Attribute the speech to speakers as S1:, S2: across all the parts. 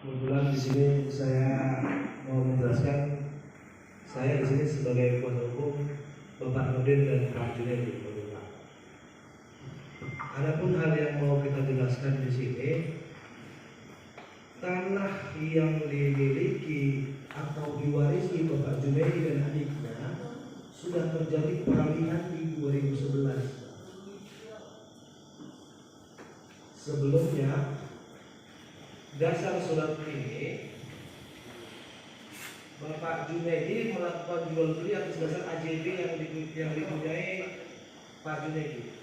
S1: Kebetulan di sini saya mau menjelaskan, saya di sini sebagai kuasa hukum Bapak Nurdin dan Pak Junaidi. Adapun hal yang mau kita jelaskan di sini, tanah yang dimiliki atau diwarisi Bapak Junaidi dan adiknya sudah terjadi peralihan di 2011. Sebelumnya, dasar surat ini Bapak Junaidi melakukan jual beli atas dasar AJB yang dipunyai Pak Junaidi.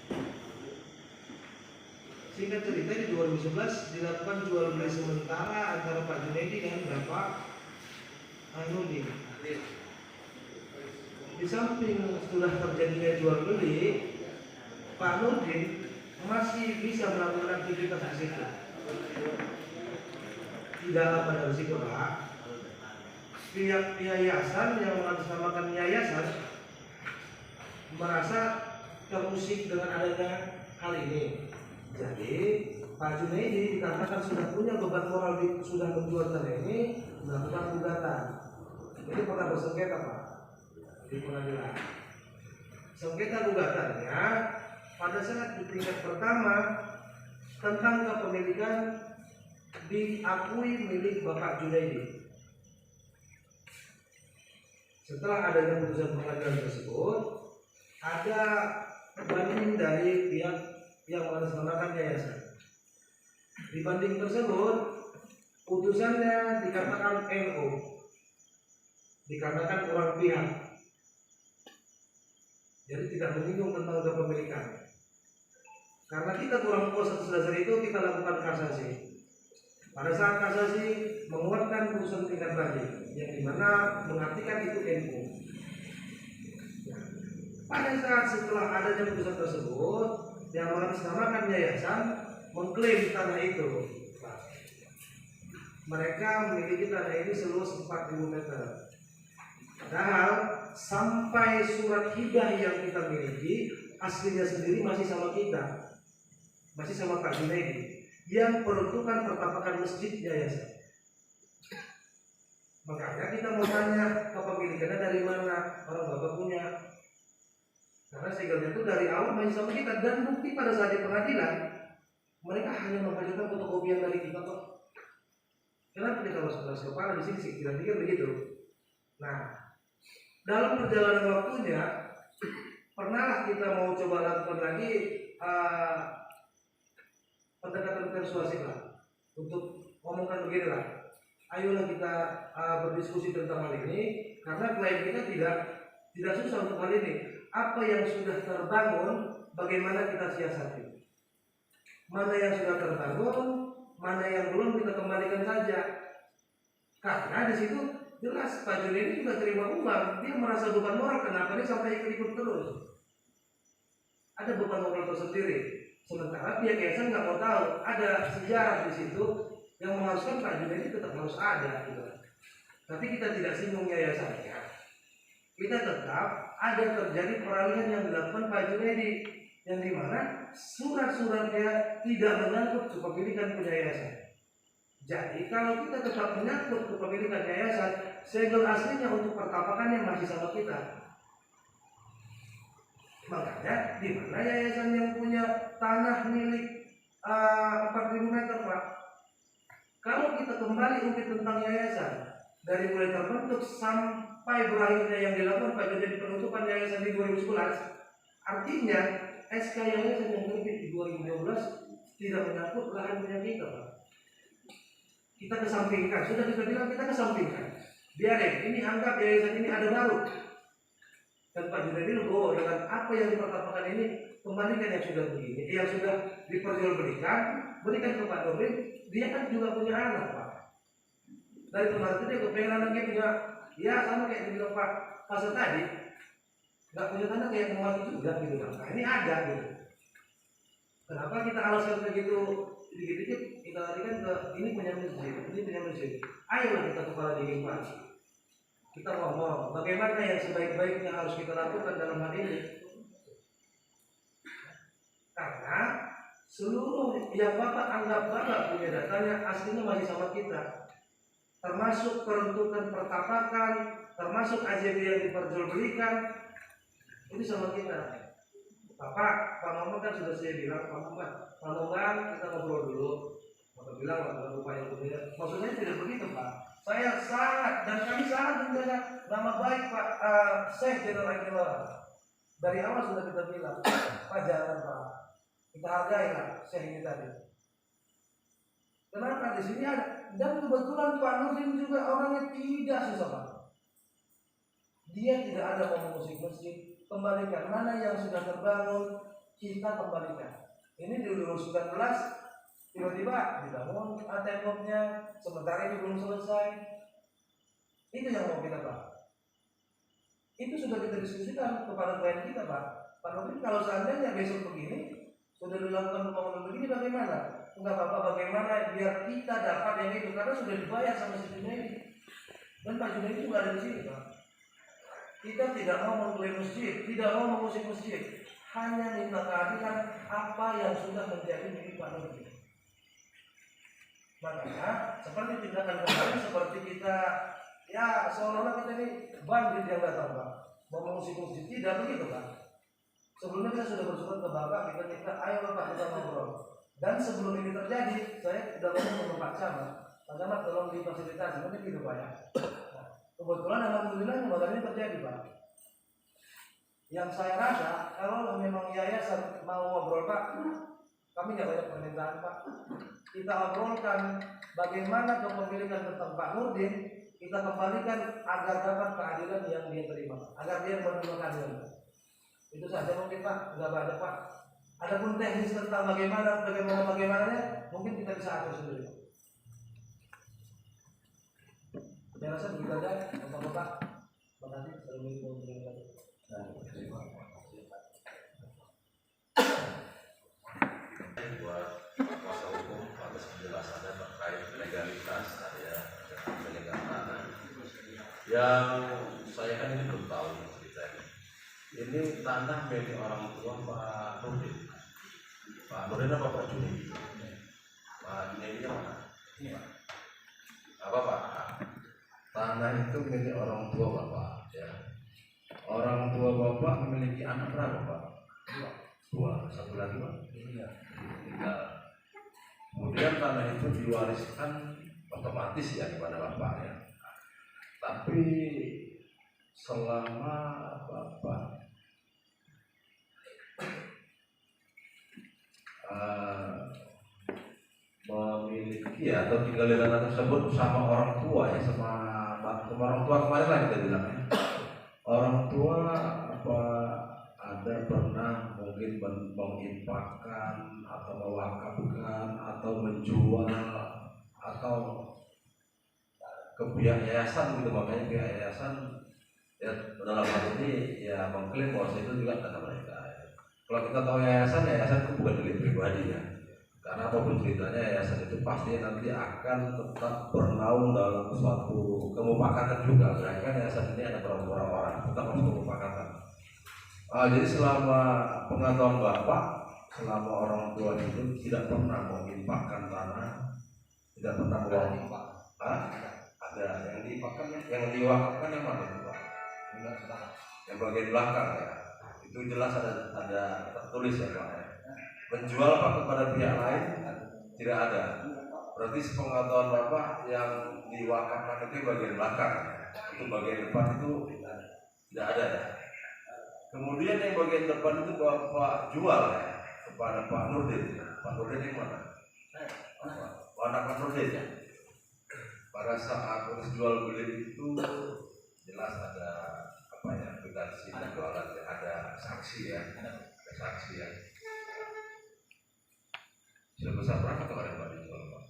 S1: Singkat cerita, di 2011 dilakukan jual beli sementara antara Pak Junaidi dengan Bapak Nurdin. Di samping sudah terjadinya jual beli, Pak Nurdin masih bisa melakukan aktivitas di situ. Tidak lama dari situ, Pak, pihak yayasan yang mengatasnamakan yayasan merasa terusik dengan adanya hal ini. Jadi Pak Junaidi dikatakan sudah punya beban moral, sudah menjual tanah ini, melakukan gugatan. Ini pernah bersengketa, Pak, di pengadilan. Sengketa gugatannya pada saat di tingkat pertama tentang kepemilikan diakui milik Bapak Junaidi. Setelah adanya putusan pengadilan tersebut, ada banding dari pihak yang mengatasnamakan yayasan. Di banding tersebut, putusannya dikatakan NO, dikarenakan kurang pihak, jadi tidak menyinggung tentang kepemilikan. Karena kita kurang puas atas dasar itu, kita lakukan kasasi. Pada saat kasasi menguatkan putusan tingkat banding, yang dimana mengartikan itu NO. Pada saat setelah adanya putusan tersebut, yang mengatasnamakan yayasan mengklaim tanah itu. Mereka memiliki tanah ini seluas 4.000 meter. Padahal sampai surat hibah yang kita miliki aslinya sendiri masih sama kita, masih sama Pak Junaidi, yang peruntukan pertapakan masjid yayasan. Makanya kita mau tanya kepemilikannya dari mana, orang bapak punya. Karena segelnya itu dari awal masih sama kita, dan bukti pada saat di pengadilan mereka hanya menghasilkan fotokopian dari kita kok. Kenapa kita harus keras kepala di sini sih? Kira-kira begitu. Nah, dalam perjalanan waktunya pernahlah kita mau coba lakukan lagi pendekatan persuasif lah, untuk ngomongkan begini lah. Ayolah kita berdiskusi tentang hal ini, karena klien kita tidak susah untuk hal ini. Apa yang sudah terbangun, bagaimana kita siasati? Mana yang sudah terbangun, mana yang belum, kita kembalikan saja. Karena di situ jelas Pak Junaidi juga terima uang, dia merasa beban moral. Kenapa dia sampai ikut terus? Ada beban moral tersendiri. Sementara pihak yayasan nggak mau tahu. Ada sejarah di situ yang mengharuskan Pak Junaidi tetap harus ada, gitu. Tapi kita tidak singgung yayasannya. Kita tetap ada terjadi peralihan yang dilakukan Pak Junaidi, yang dimana surat-suratnya tidak menyangkut kepemilikan punya yayasan. Jadi kalau kita tetap menyangkut kepemilikan yayasan, segel aslinya untuk pertapakannya masih sama kita. Makanya di mana yayasan yang punya tanah milik 4.000 meter, Pak? Kalau kita kembali ungkit tentang yayasan dari mulai terbentuk sampai berakhirnya yang dilakukan Pak Junaidi penutupan yayasan di 2011, artinya SK yayasan yang terbit di 2012 tidak menyangkut lahan punya kita, Pak. Kita kesampingkan, sudah kita bilang kita kesampingkan. Biarin, ini anggap yayasan ini ada baru. Dan Pak Junaidi legowo dengan apa yang dipertapakan ini, kembalikan yang sudah begini, yang sudah diperjualbelikan, berikan ke Pak Nurdin. Dia kan juga punya anak, Pak. Dari kemarin itu dia kepengen anaknya punya, ya sama kayak dibilang Pak Pasal tadi, nggak punya tanah kayak mau mati juga gitu kan. Nah ini ada gitu. Kenapa kita alasan begitu dikit-dikit kita larikan ke ini punya masjid, ini punya masjid. Ayolah kita kepala dingin, Pak. Kita ngomong bagaimana yang sebaik-baiknya harus kita lakukan dalam hal ini. Karena seluruh yang Bapak anggap Bapak punya datanya aslinya masih sama kita, termasuk peruntukan pertapakan, termasuk AJB yang diperjualbelikan, itu sama kita. Pak Maman kan sudah saya bilang, Pak Maman kita ngobrol dulu. Bapak bilang Bapak yang punya, maksudnya tidak begitu Pak. Saya sangat dan kami sangat menjaga nama baik Pak Syekh General Agil. Dari awal sudah kita bilang, Pak jangan Pak, kita hargai lah Syekh ini tadi. Kenapa di sini ada? Dan kebetulan Pak Nurdin juga orangnya tidak susah Pak. Dia tidak ada mau musik masjid, kembalikan mana yang sudah terbangun kita kembalikan. Ini di 2019 tiba-tiba dibangun temboknya, sementara itu belum selesai. Itu yang mau kita Pak. Itu sudah kita diskusikan kepada klien kita Pak. Pak Nurdin kalau seandainya besok begini sudah dilakukan pembangunan begini bagaimana? Enggak apa-apa, bagaimana biar kita dapat yang itu karena sudah dibayar sama si Junaidi. Dan Pak Junaidi juga ada di sini Pak. Kita tidak mau mengklaim masjid, tidak mau mengusik masjid, hanya minta keadilan apa yang sudah menjadi milik Pak Nurdin. Makanya seperti tindakan kemarin seperti kita ya seolah-olah kita ini bandit yang datang Pak, mau mengusik masjid, tidak begitu Pak. Sebelumnya kita sudah bersurat ke Bapak, kita ayo Bapak kita ngobrol. Dan sebelum ini terjadi, saya sudah ngomong ke Pak Camat, Pak Camat tolong difasilitasi, nanti gitu Pak ya. Kebetulan alhamdulillah kebakaran ini terjadi Pak. Yang saya rasa kalau memang yayasan mau ngobrol Pak, kami nggak banyak permintaan Pak. Kita obrolkan bagaimana kepemilikan tentang Pak Nurdin kita kembalikan agar dapat keadilan yang dia terima, agar dia menerima keadilan. Itu saja mungkin Pak, nggak banyak Pak. Adapun teknis tentang bagaimananya mungkin kita bisa atur sendiri. Saya rasa begitu saja untuk Bapak. Terima kasih. Assalamualaikum warahmatullahi wabarakatuh.
S2: Buat kuasa hukum atas penjelasannya terkait legalitas area pemilikan tanah. Yang saya kan ini belum tahu ceritanya. Ini tanah milik orang tua Pak Nurdin. Pak Nurdin apa Pak Junaidi? Pak Junaidi mana? Ini Pak. Apa Pak? Tanah itu milik orang tua Bapak. Ya. Orang tua Bapak memiliki anak berapa Pak? Dua. Satu lagi Pak? Iya. Tinggal. Kemudian tanah itu diwariskan otomatis ya kepada Bapak ya. Tapi selama Bapak memiliki atau tinggal di tanah tersebut sama orang tua ya, sama orang tua kemarin lah kita bilang ya. Orang tua apa ada pernah mungkin menginfakkan atau mewakafkan atau menjual atau ke pihak yayasan gitu, makanya pihak yayasan ya dalam hal ini ya mengklaim bahwa itu juga dana mereka. Kalau kita tahu yayasan itu bukan milik pribadi ya. Karena apapun ceritanya yayasan itu pasti nanti akan tetap bernaung dalam suatu kemufakatan juga. Kan yayasan ini ada berapa orang tetap harus kemufakatan. Jadi selama pengetahuan Bapak, selama orang tua itu tidak pernah menginfakkan tanah, tidak pernah mewakafkan. Ada yang diinfakkan, yang diwakafkan yang mana itu Pak? Yang bagian belakang ya. Itu jelas ada tertulis ya Pak. Menjual Pak kepada pihak lain tidak ada. Berarti sepengetahuan Bapak yang diwakafkan itu bagian belakang, itu bagian depan itu tidak ada ya. Kemudian yang bagian depan itu Bapak jual ya kepada Pak Nurdin. Pak Nurdin yang mana? Anak Pak Nurdin ya. Pada saat proses jual beli itu jelas ada apa ya, aplikasi penjualan ya, ada saksi ya, sebesar berapa kemarin Pak dijual Pak?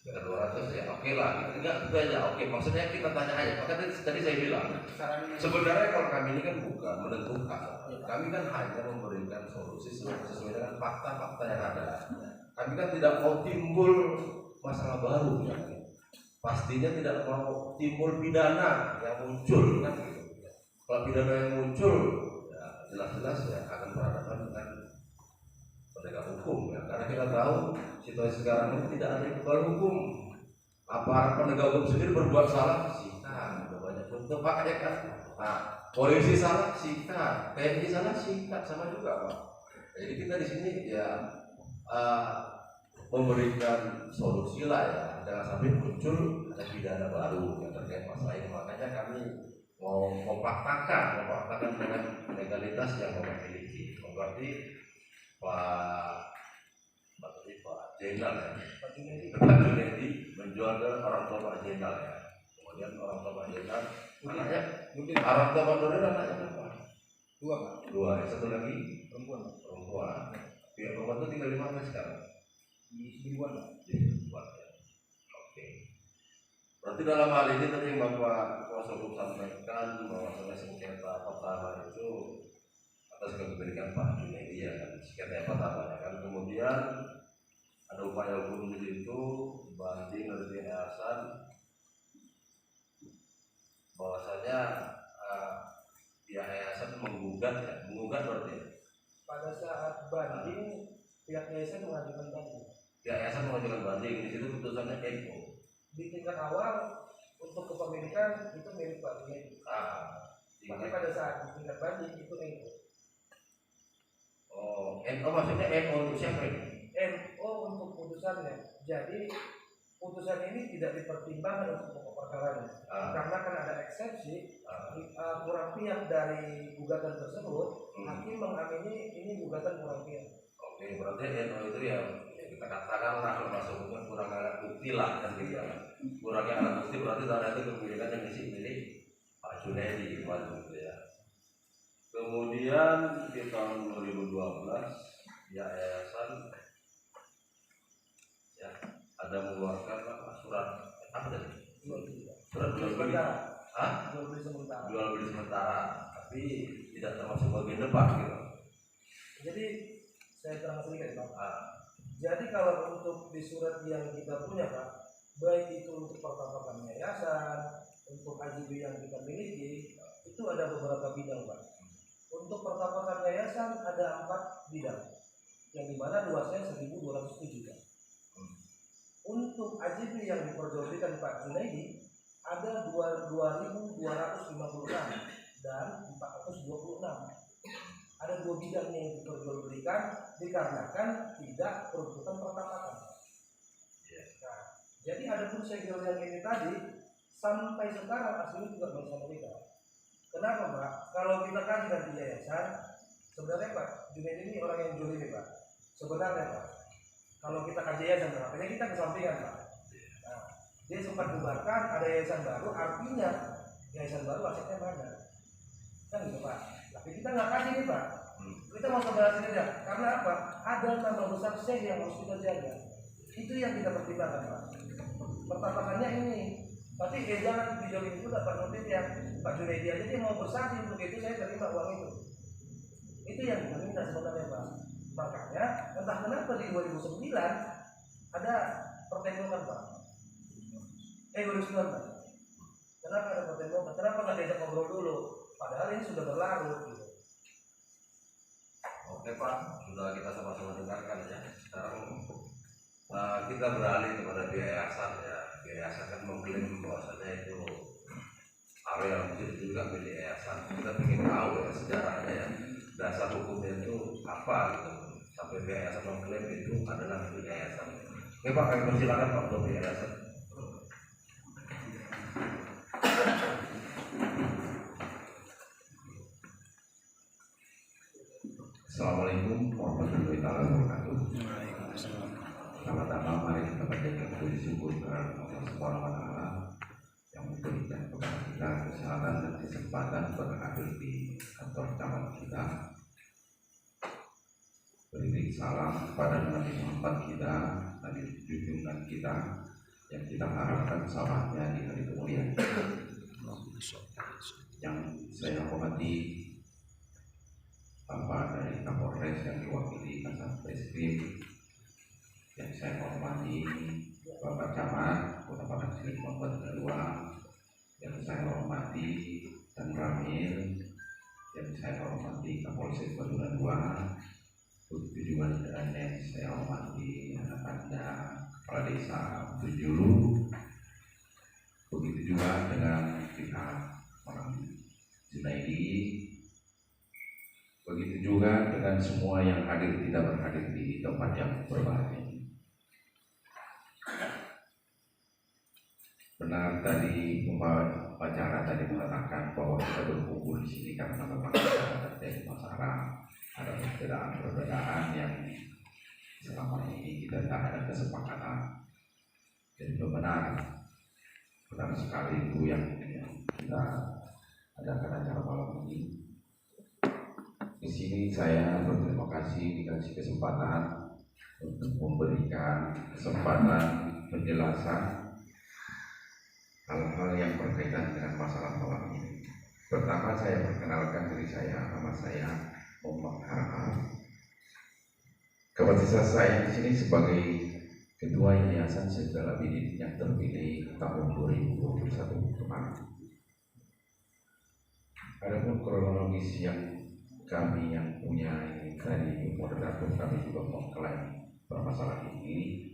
S2: 200 ya, oke lah, enggak itu aja, oke. Maksudnya kita tanya aja, maka tadi saya bilang sebenarnya kalau kami ini kan bukan menentukan, kami kan hanya memberikan solusi sesuai dengan fakta-fakta yang ada. Kami kan tidak mau timbul masalah baru ya. Pastinya tidak mau timbul pidana yang muncul kan gitu. Kalau pidana yang muncul ya jelas-jelas ya akan berhadapan dengan penegak hukum ya, karena kita tahu situasi sekarang ini tidak ada yang kebal hukum. Aparat penegak hukum sendiri berbuat salah sikat, banyak contoh makanya kan. Nah, polisi salah sikat, TNI salah sikat, sama juga Pak. Jadi kita di sini ya memberikan solusi lah ya, jangan sampai muncul ada pidana baru yang terkait masalah ini. Makanya kami mau memaktakan dengan legalitas yang kami miliki. Berarti Pak Jenderal ya, Pak Junedi menjual ke orang tua Pak Jenderal ya. Kemudian orang tua Pak Jenderal anaknya, orang tua Pak Nuril anaknya berapa?
S3: Dua Pak.
S2: Dua, satu lagi
S3: Perempuan.
S2: perempuan. Pihak perempuan itu tinggal di mana sekarang?
S3: Di Sibiruan Pak.
S2: Di Sibiruan ya. Oke. Berarti dalam hal ini tadi yang Bapak Kuasa Hukum sampaikan bahwa sengketa pertama itu atas kepemilikan Pak Junedi ya kan, sengketa pertama ya kan. Kemudian ada upaya hukum di situ, banding dari yayasan bahwasanya pihak yayasan menggugat berarti ya.
S3: Pada saat banding pihak yayasan mengajukan banding.
S2: Pihak yayasan mengajukan banding, di situ putusannya NO.
S3: Di tingkat awal untuk kepemilikan itu milik Pak Junedi. Tapi pada saat di tingkat banding itu NO.
S2: Oh, NO maksudnya NO untuk siapa ini?
S3: NO untuk putusannya. Jadi putusan ini tidak dipertimbangkan untuk pokok perkaranya. Karena kan ada eksepsi, kurang pihak dari gugatan tersebut, hakim mengamini ini gugatan kurang pihak.
S2: Oke, berarti NO itu ya kita katakanlah kalau masuk hukum kurang alat bukti lah kan gitu ya. Kurangnya alat bukti berarti tanda itu kepemilikan yang milik Pak Junedi gitu ya. Kemudian di tahun 2012 ya yayasan ya ada mengeluarkan surat apa tadi? Surat jual beli. Jual beli sementara, tapi tidak termasuk bagian depan gitu.
S3: Jadi saya terang sedikit Pak. Jadi kalau untuk di surat yang kita punya Pak, baik itu untuk pertapakan yayasan, untuk AJB yang kita miliki, itu ada beberapa bidang Pak. Untuk pertapakan yayasan ada 4 bidang, yang dimana luasnya 1.207 Pak. Untuk AJB yang diperjualbelikan Pak Junedi ada 2.256 dan 426. Ada 2 bidang yang diperjualbelikan dikarenakan tidak peruntukan pertapakan. Nah, jadi ada pun segel yang ini tadi sampai sekarang aslinya juga masih sama kita. Kenapa Pak? Kalau kita kaji dari yayasan, sebenarnya Pak Junedi ini orang yang juli Pak. Sebenarnya Pak, kalau kita kaji yayasan berapa, kita kesampingan Pak. Nah, dia sempat bubarkan, ada yayasan baru, artinya yayasan baru asetnya banyak. Kan gitu Pak. Tapi kita nggak kaji nih Pak. Kita mau sebelah sini ya. Karena apa? Ada nama besar Syekh yang harus kita jaga. Itu yang kita pertimbangkan Pak. Pertapakannya ini. Tapi jangan dijolin itu dapat notif ya Pak Junedi aja dia mau bersaksi untuk itu, saya terima uang itu. Itu yang kita minta sebenarnya Pak. Makanya entah kenapa di 2009 ada pertempuran Pak. 2009 Pak. Kenapa ada pertempuran? Kenapa nggak diajak ngobrol dulu? Padahal ini sudah berlarut gitu.
S2: Oke Pak, sudah kita sama-sama dengarkan ya. Sekarang kita beralih kepada yayasan ya. Yayasan kan mengklaim bahwasanya itu area masjid itu juga milik yayasan. Kita ingin tahu ya sejarahnya ya, dasar hukumnya itu apa gitu. Sampai yayasan mengklaim itu adalah milik yayasan. Oke Pak, kami persilakan Pak untuk yayasan.
S4: Assalamualaikum warahmatullahi wabarakatuh. Pertama-tama mari kita panjatkan puji syukur kepada Allah Subhanahu wa taala yang memberikan kepada kita kesehatan dan kesempatan berhadir di kantor cabang kita. Beri salam kepada Nabi Muhammad kita, Nabi junjungan kita yang kita harapkan salamnya di hari kemudian. Yang saya hormati Bapak dari Kapolres yang diwakili Kasat Reskrim, yang saya hormati Bapak Camat Kota Padang Silik Member kedua, yang saya hormati dan Ramil yang saya hormati Kapolsek Batu 2, begitu juga dengan yang saya hormati anak Anda, Kepala Desa Tujulu, begitu juga dengan pihak orang Junaidi, begitu juga dengan semua yang hadir tidak berhadir di tempat yang berbahagia ini. Benar tadi pembicara tadi mengatakan bahwa kita berkumpul di sini karena memang terjadi masalah, ada perbedaan yang selama ini kita tidak ada kesepakatan. Jadi benar sekali itu yang kita adakan acara malam ini. Di sini saya berterima kasih dikasih kesempatan untuk memberikan kesempatan penjelasan hal-hal yang berkaitan dengan masalah malam ini. Pertama saya perkenalkan diri saya, nama saya Muhammad Harham. Kapasitas saya di sini sebagai Ketua Yayasan Syedil Abidin yang terpilih tahun 2021 kemarin. Adapun kronologis yang kami yang punya ini tadi moderator kami juga mengklaim permasalahan ini.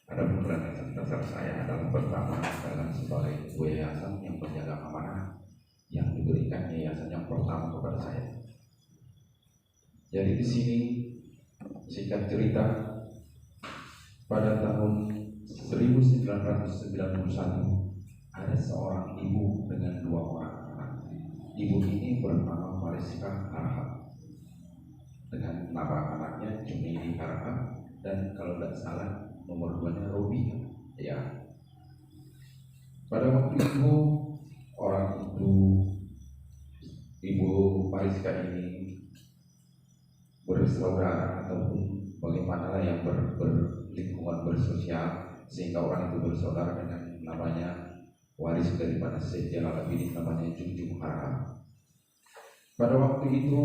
S4: Ada beberapa dasar saya adalah pertama adalah sebagai yayasan yang berjaga amanah yang diberikan yayasan yang pertama kepada saya. Jadi di sini singkat cerita pada tahun 1991 ada seorang ibu dengan 2 orang anak. Ibu ini bernama Mariska Harham dengan nama anaknya Junaidi Harham dan kalau tidak salah nomor 2-nya Robi ya. Pada waktu itu orang itu Ibu Mariska ini bersaudara ataupun bagaimana yang berlingkungan bersosial sehingga orang itu bersaudara dengan namanya waris daripada Syekh Jalal Abidin namanya Junjung Harham. Pada waktu itu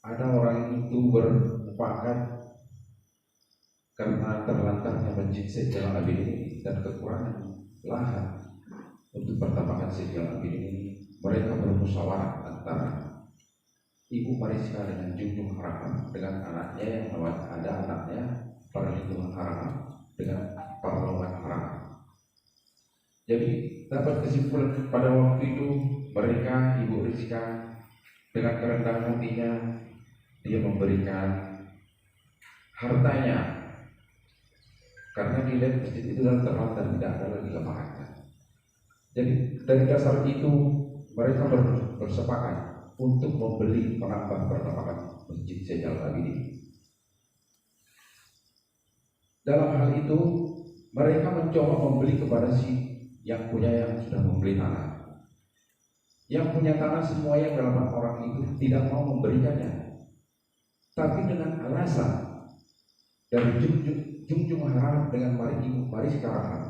S4: ada orang itu bermufakat karena terlantarnya masjid Syekh Jalal Abidin ini dan kekurangan lahan untuk pertambakan Syekh Jalal Abidin ini, mereka bermusyawarah antara Ibu Mariska dengan Junjung Harham dengan anaknya yang ada anaknya Perlindungan Harham dengan Perlindungan Harham. Jadi dapat kesimpulan pada waktu itu mereka Ibu Rizka dengan kerendahan hatinya dia memberikan hartanya karena dilihat masjid itu dalam terlantar tidak ada lagi lapangan. Jadi dari dasar itu mereka bersepakat untuk membeli penambah pertambakan masjid Syekh Jalal Abidin. Dalam hal itu mereka mencoba membeli kepada si yang sudah membeli tanah. Yang punya tanah semua yang 8 orang itu tidak mau memberikannya. Tapi dengan alasan dari Junjung Harham dengan Ibu Mariska Harham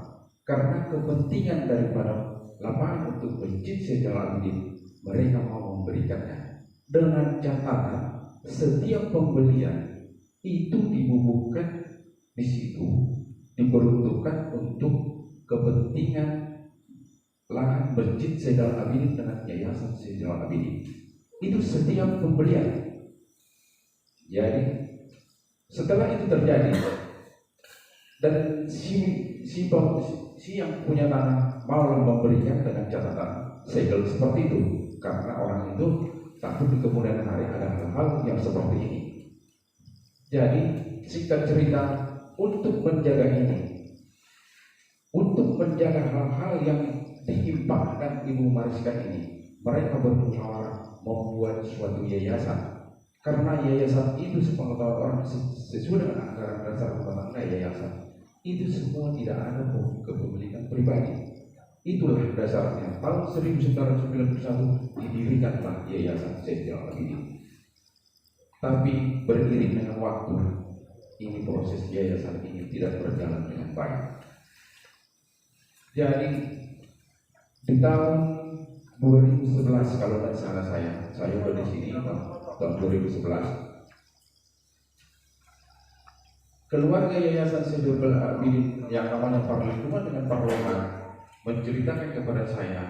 S4: karena kepentingan daripada lapangan untuk masjid Syekh Jalal Abidin mereka mau memberikannya dengan catatan setiap pembelian itu dibubuhkan di situ diperuntukkan untuk kepentingan lahan masjid Syekh Jalal Abidin dengan yayasan Syekh Jalal Abidin itu setiap pembelian. Jadi setelah itu terjadi dan si yang punya tanah mau memberikan dengan catatan segel seperti itu karena orang itu takut di kemudian hari ada hal-hal yang seperti ini. Jadi singkat cerita untuk menjaga ini, untuk menjaga hal-hal yang ditimpakan Ibu Mariska ini, mereka bermusyawarah membuat suatu yayasan. Karena yayasan itu sepengetahuan orang sesuai dengan anggaran dasar rumah tangga yayasan itu semua tidak ada kepemilikan pribadi. Itulah dasarnya tahun 1991 didirikanlah yayasan Syekh Jalal Abidin. Tapi beriring dengan waktu ini proses yayasan ini tidak berjalan dengan baik. Jadi di tahun 2011 kalau tidak salah saya sudah di sini tahun 2011 keluarga yayasan Syekh Jalal Abidin yang namanya Parlindungan dengan Parloman menceritakan kepada saya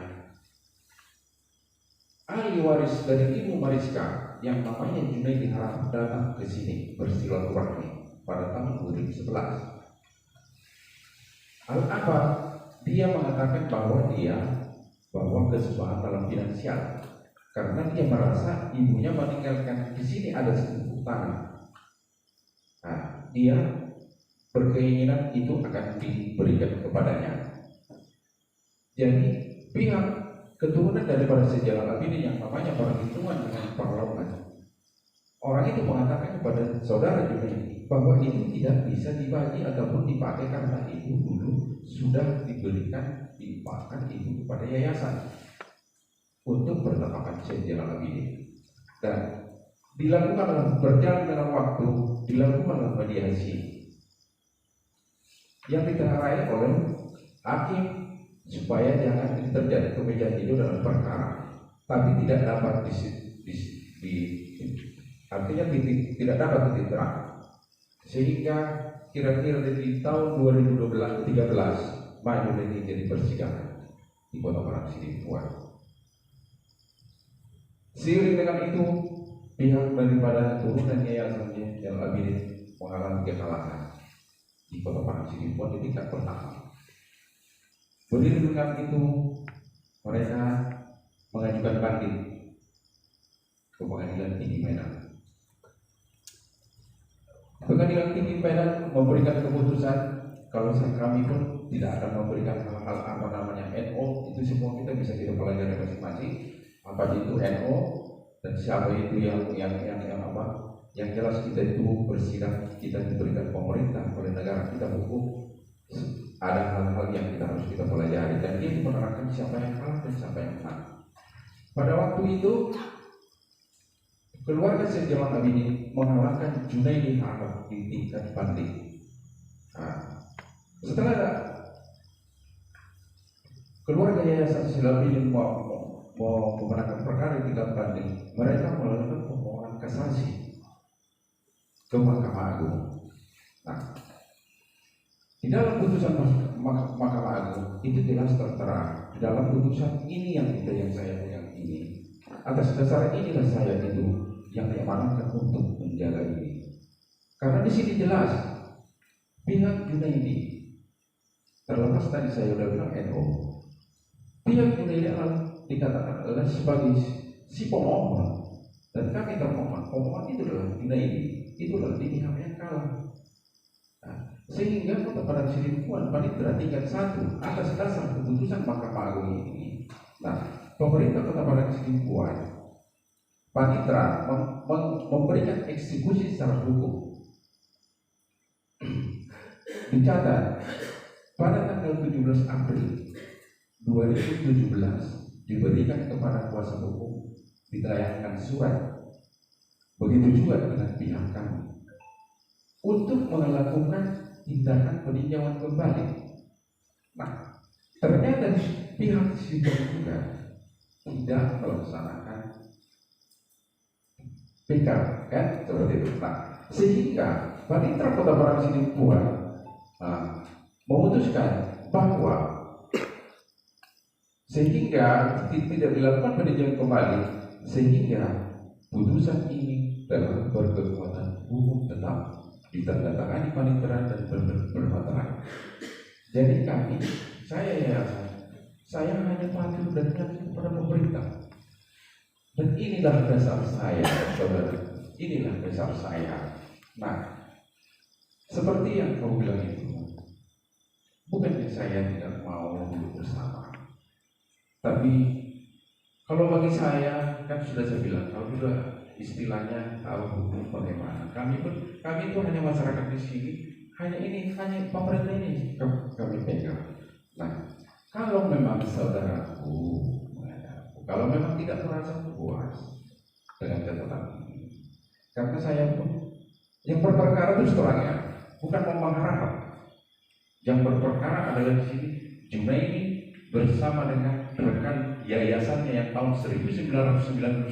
S4: ahli waris dari Ibu Mariska yang namanya Junaidi Harahap datang ke sini bersilaturahmi pada tahun 2011. Hal apa? Dia mengatakan bahwa dia bawa kesusahan dalam finansial karena dia merasa ibunya meninggalkan di sini ada sepupu tanah. Nah, dia berkeinginan itu akan diberikan kepadanya. Jadi pihak keturunan daripada sejarah Abidin yang namanya perhitungan dengan perlawanan, orang itu mengatakan kepada saudara Junaidi bahwa itu tidak bisa dibagi ataupun dipakai karena itu dulu sudah diberikan dilimpahkan itu kepada yayasan untuk bertapakan sejarah Abidin, dan dilakukan berjalan dengan waktu, dilakukan mediasi yang ditengarai oleh hakim supaya jangan terjadi kemeja itu dalam perkara, tapi tidak dapat artinya tidak dapat titik terang, sehingga kira-kira di tahun 2012-13 maju ini jadi persidangan di Kota Parang Sidimpuan. Seiring dengan itu pihak daripada turunan yayasan yang Abidin mengalami kekalahan di Kota Parang Sidimpuan di tingkat pertama. Beriring dengan itu mereka mengajukan banding ke Pengadilan Tinggi Medan. Pengadilan Tinggi Medan memberikan keputusan kalau kami pun tidak akan memberikan hal-hal apa namanya NO, itu semua kita bisa kita pelajari masing-masing apa itu NO dan siapa itu yang apa, yang jelas kita itu bersidang, kita diberikan pemerintah oleh negara kita hukum, ada hal-hal yang kita harus kita pelajari dan dia menerangkan siapa yang kalah dan siapa yang menang. Pada waktu itu keluarga sejarah Abidin mengalahkan Junaidi Harahap di tingkat banding. Nah, setelah keluarga yayasan Abidin mau memenangkan perkara di tingkat banding, mereka melakukan permohonan kasasi ke Mahkamah Agung. Nah, di dalam putusan Mahkamah Agung itu jelas tertera di dalam putusan ini yang saya pegang ini. Atas dasar inilah saya itu yang diamanatkan untuk menjaga ini. Karena di sini jelas pihak Junaidi, terlepas tadi saya sudah bilang NO, pihak Junaidi dikatakan adalah sebagai si pemohon dan kami termohon. Pemohon itu adalah Junaidi, itulah di pihak yang kalah. Sehingga Kota Parang Sidimpuan panitera tingkat 1 atas dasar keputusan Mahkamah Agung ini. Nah, pemerintah Kota Parang Sidimpuan panitera memberikan eksekusi secara hukum. Dicatat pada tanggal 17 April 2017 diberikan kepada kuasa hukum ditayangkan surat. Begitu juga dengan pihak kami untuk melakukan tindakan peninjauan kembali. Nah, ternyata pihak sidang juga tidak melaksanakan PK, kan seperti itu. Nah, sehingga Panitera Kota Parang Sidimpuan memutuskan bahwa sehingga tidak dilakukan peninjauan kembali, sehingga putusan ini dalam berkekuatan hukum tetap ditandatangani panitera dan bermaterai. Jadi kami, saya hanya patuh dan taat kepada pemerintah. Dan inilah dasar saya, saudara. Inilah dasar saya. Nah, seperti yang kau bilang itu, bukannya saya tidak mau duduk bersama. Tapi kalau bagi saya, kan sudah saya bilang, kalau sudah istilahnya tahu hukum bagaimana. Kami itu hanya masyarakat di sini, hanya pemerintah ini kami pegang. Nah, kalau memang saudaraku, kalau memang tidak merasa puas dengan catatan ini, karena saya pun yang berperkara itu terangnya bukan Muhammad Harahap. Yang berperkara adalah di sini Junaidi bersama dengan rekan yayasannya yang tahun 1991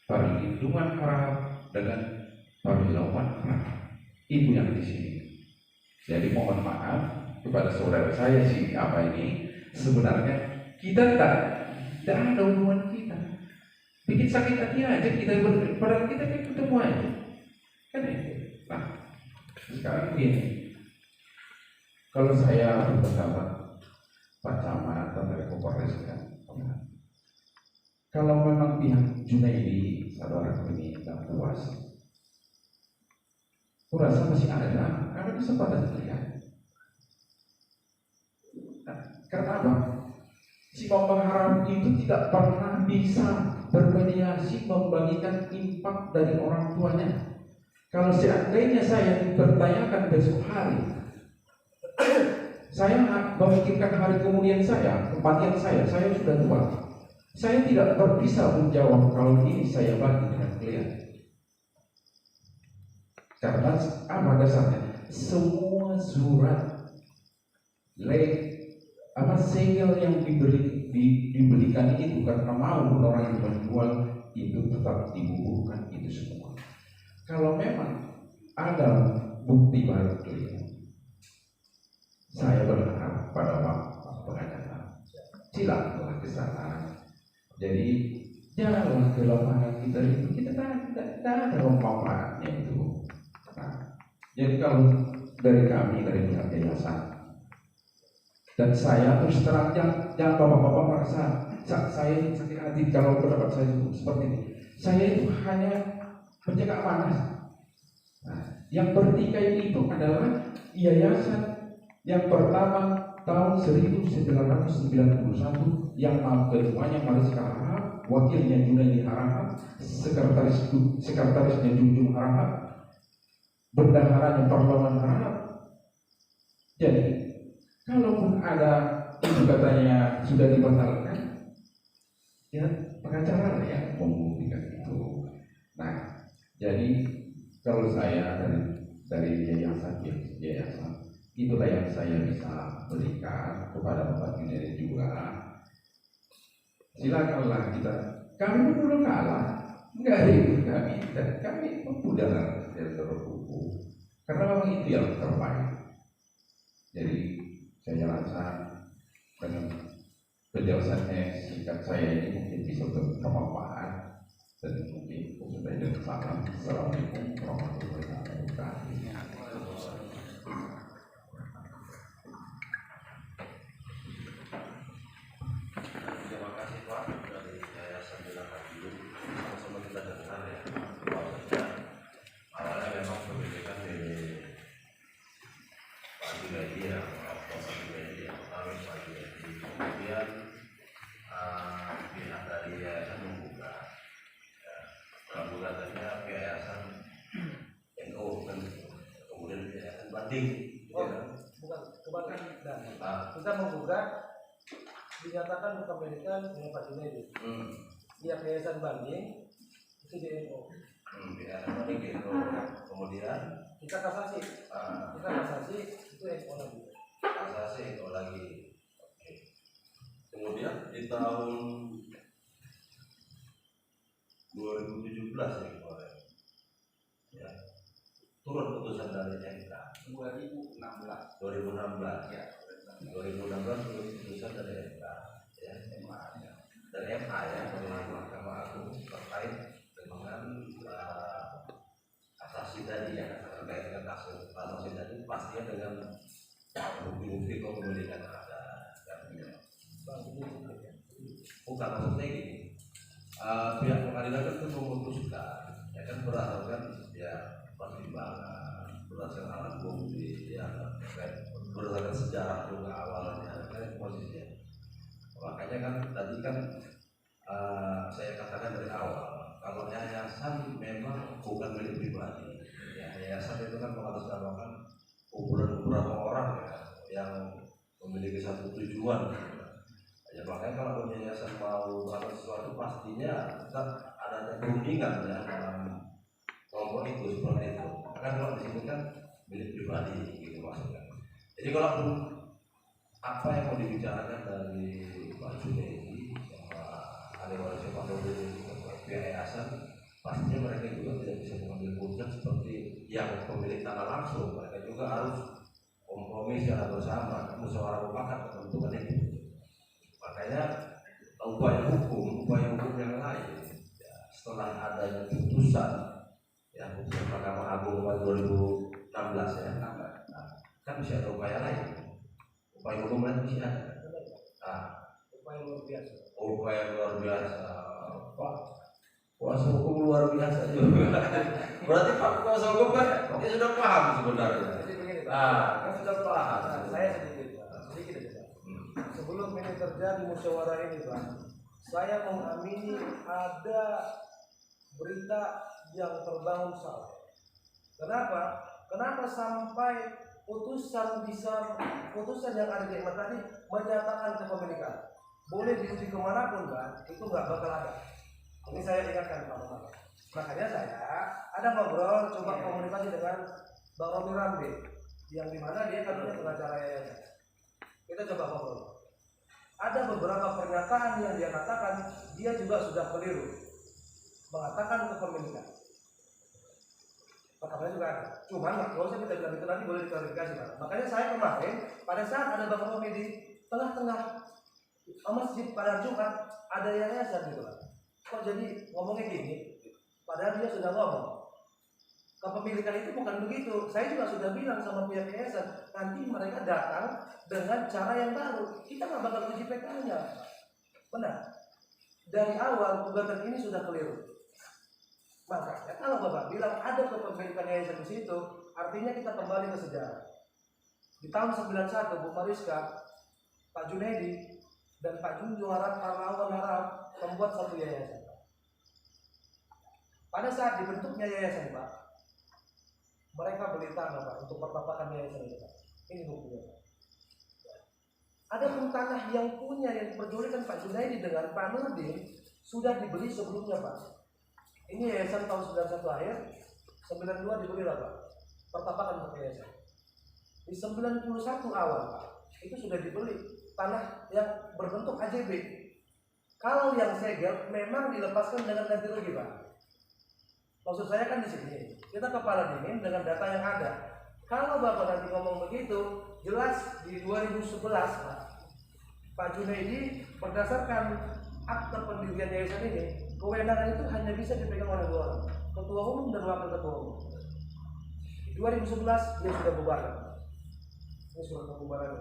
S4: Perlindungan Harahap dengan Perlawan Harahap. Itu yang di sini. Jadi mohon maaf kepada saudara saya sih apa ini sebenarnya kita tidak ada hubungan kita. bikin sakit hati aja kita, padahal kita kan ketemu aja kan itu. Nah sekarang begini, kalau saya berpendapat Pak Camat atau dari Kapolres kan, kalau memang pihak Junaidi saudara ini tidak puas, aku rasa masih ada karena kesempatan terlihat. Nah, karena apa? Si Bambang Haram itu tidak pernah bisa bermediasi membagikan impak dari orang tuanya. Kalau seandainya saya dipertanyakan besok hari, saya memikirkan hari kemudian saya, kematian saya sudah tua. Saya tidak bisa menjawab kalau ini saya bagi dengan kalian. Karena apa dasarnya? Semua surat segel yang dibelikan itu karena mau orang yang menjual itu tetap dibubuhkan itu semua. Kalau memang ada bukti baru itu, saya berharap pada Pak Pengacara silakan ke sana. Jadi janganlah ke lapangan kita itu, kita tidak ada manfaatnya itu. Nah, jadi kalau dari kami dari pihak yayasan dan saya terus terang, jangan bapak-bapak merasa saya ini sakit hati kalau pendapat saya seperti ini. Saya itu hanya menjaga amanah. Nah, yang bertikai itu adalah yayasan yang pertama tahun 1991 yang ketuanya Mariska Harahap, wakilnya Junaidi Harahap, sekretarisnya Junjung Harahap, bendaharanya Parlawan Harahap. Jadi kalaupun ada itu katanya sudah dibatalkan, ya pengacara yang membuktikan itu. Nah, jadi kalau saya dari yayasan itulah yang saya bisa berikan kepada Bapak Junaidi juga. Silakanlah kami pun belum kalah, enggak ribut kami, dan kami memudahkan dari hukum karena memang itu yang terbaik. Jadi saya rasa dengan penjelasannya singkat saya ini mungkin bisa bermanfaat dan mungkin sudah ada salam. Assalamualaikum warahmatullahi wabarakatuh.
S2: Terima kasih Pak dari Yayasan Bilangan Biru. Sama-sama kita dengar ya bahwasanya awalnya memang pemilikan dari Pak Junaidi ya, Pak Junaidi yang pertama Pak Junaidi, kemudian pihak dari yayasan membuka gugatannya ke yayasan NO kan, kemudian yayasan banding.
S3: Bukan kebanggaan dan kita menggugat dinyatakan kepemilikan oleh Pak Junaidi. Pihak yayasan banding itu DNO.
S2: Yayasan banding DNO. Kemudian
S3: kita kasasi. Kita kasasi itu NO lagi.
S2: Kasasi NO lagi. Oke. Kemudian di tahun 2017 ya kemarin, ya, turun putusan dari MK 2016 ya, 2016 turun putusan dari MK ya, MA ya, dari MA ya, dari Mahkamah Agung terkait dengan kasasi tadi ya, terkait dengan kasus kasasi tadi pastinya dengan bukti-bukti kepemilikan ada dan bukan maksudnya gini. Pihak pengadilan itu memutuskan, ya kan berdasarkan ya pertimbangan, berdasarkan alat bukti, ya berdasarkan sejarah juga awalnya, kan posisinya. Makanya kan tadi kan saya katakan dari awal, kalau yayasan memang bukan milik pribadi. Ya, yayasan itu kan mengatasnamakan kumpulan orang ya, yang memiliki satu tujuan. Ya, makanya kalau yayasan mau melakukan sesuatu pastinya tetap ada perundingan ya dalam kelompok itu seperti itu. Kan kalau disebutkan milik pribadi gitu maksudnya. Jadi kalau apa yang mau dibicarakan dari Pak Junaidi sama ahli waris Pak Nurdin pihak yayasan, pastinya mereka juga tidak bisa mengambil keputusan seperti yang pemilik tanah langsung. Mereka juga harus kompromi secara bersama, musyawarah mufakat menentukan itu. Makanya upaya hukum yang lain setelah adanya putusan ya putusan Mahkamah Agung pada 2016 ya, nah, kan masih ada upaya lain, upaya hukum lain masih ada. Nah,
S3: upaya luar biasa.
S2: upaya luar biasa, Pak. Kuasa hukum luar biasa juga. Berarti Pak kuasa hukum kan dia sudah paham sebenarnya.
S3: Jadi begini Pak,
S2: Kan sudah paham.
S3: saya sedikit aja. Sebelum ini terjadi musyawarah ini Pak, saya mengamini ada berita yang terbangun salah. Kenapa? Kenapa sampai putusan yang ada di MA tadi menyatakan kepemilikan boleh diuji kemanapun kan? Itu nggak bakal ada. Ini saya ingatkan Pak Muhammad. Makanya saya ada ngobrol, coba komunikasi dengan Bang Romi Rambe, yang dimana dia kan pengacara yayasan. Kita coba ngobrol. Ada beberapa pernyataan yang dia katakan, dia juga sudah keliru mengatakan kepemilikan. Perkataan juga ada. Cuman nggak usah kita bilang itu, nanti boleh diklarifikasi Pak. Makanya saya kemarin pada saat ada Bang Romi di tengah-tengah masjid pada Jumat ada yayasan gitu Pak. Kok jadi ngomongnya gini? Padahal dia sudah ngomong kepemilikan itu bukan begitu. Saya juga sudah bilang sama pihak yayasan, nanti mereka datang dengan cara yang baru. Kita nggak bakal uji PK-nya. Benar. Dari awal gugatan ini sudah keliru. Makanya kalau Bapak bilang ada kepemilikan yayasan di situ, artinya kita kembali ke sejarah. Di tahun 91 Bu Mariska, Pak Junedi dan Pak Junjung Harap Parmawan Harap membuat satu yayasan. Pada saat dibentuknya yayasan Pak, mereka beli tanah Pak untuk pertapakan yayasan ini Pak. Ini buktinya Pak. Ada pun tanah yang yang diperjualkan Pak Junaidi dengan Pak Nurdin sudah dibeli sebelumnya Pak. Ini yayasan tahun 91 akhir, 92 dibeli lah Pak. Pertapakan untuk yayasan. Di 91 awal Pak, itu sudah dibeli tanah yang berbentuk AJB. Kalau yang segel memang dilepaskan dengan ganti rugi Pak. Maksud saya kan di sini kita kepala dingin dengan data yang ada. Kalau Bapak nanti ngomong begitu, jelas di 2011 Pak Junaidi berdasarkan akte pendirian yayasan ini, kewenangan itu hanya bisa dipegang oleh dua orang, ketua umum dan wakil ketua umum. Di 2011 dia sudah bubarkan. Ini surat pembubaran.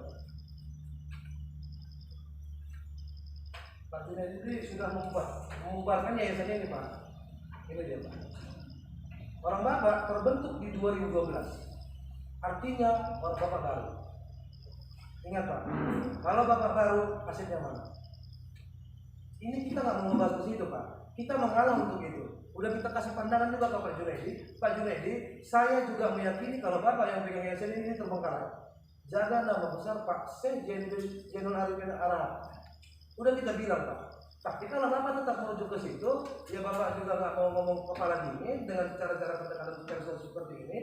S3: Pak Junaidi sudah membubarkan yayasan ini Pak. Ini dia Pak. Orang Bapak terbentuk di 2012. Artinya orang Bapak baru. Ingat Pak, kalau Bapak baru asetnya mana? Ini kita nggak mau membahas ke situ Pak. Kita mengalah untuk itu. Udah kita kasih pandangan juga ke Pak Junaidi. Pak Junaidi, saya juga meyakini kalau Bapak yang pegang yayasan ini terbengkalai. Jaga nama besar Pak Syekh Zainul Arifin Arab. Udah kita bilang Pak. Tapi kalau Bapak tetap merujuk ke situ, ya Bapak juga nggak mau ngomong kepala dingin dengan cara-cara pendekatan seperti ini,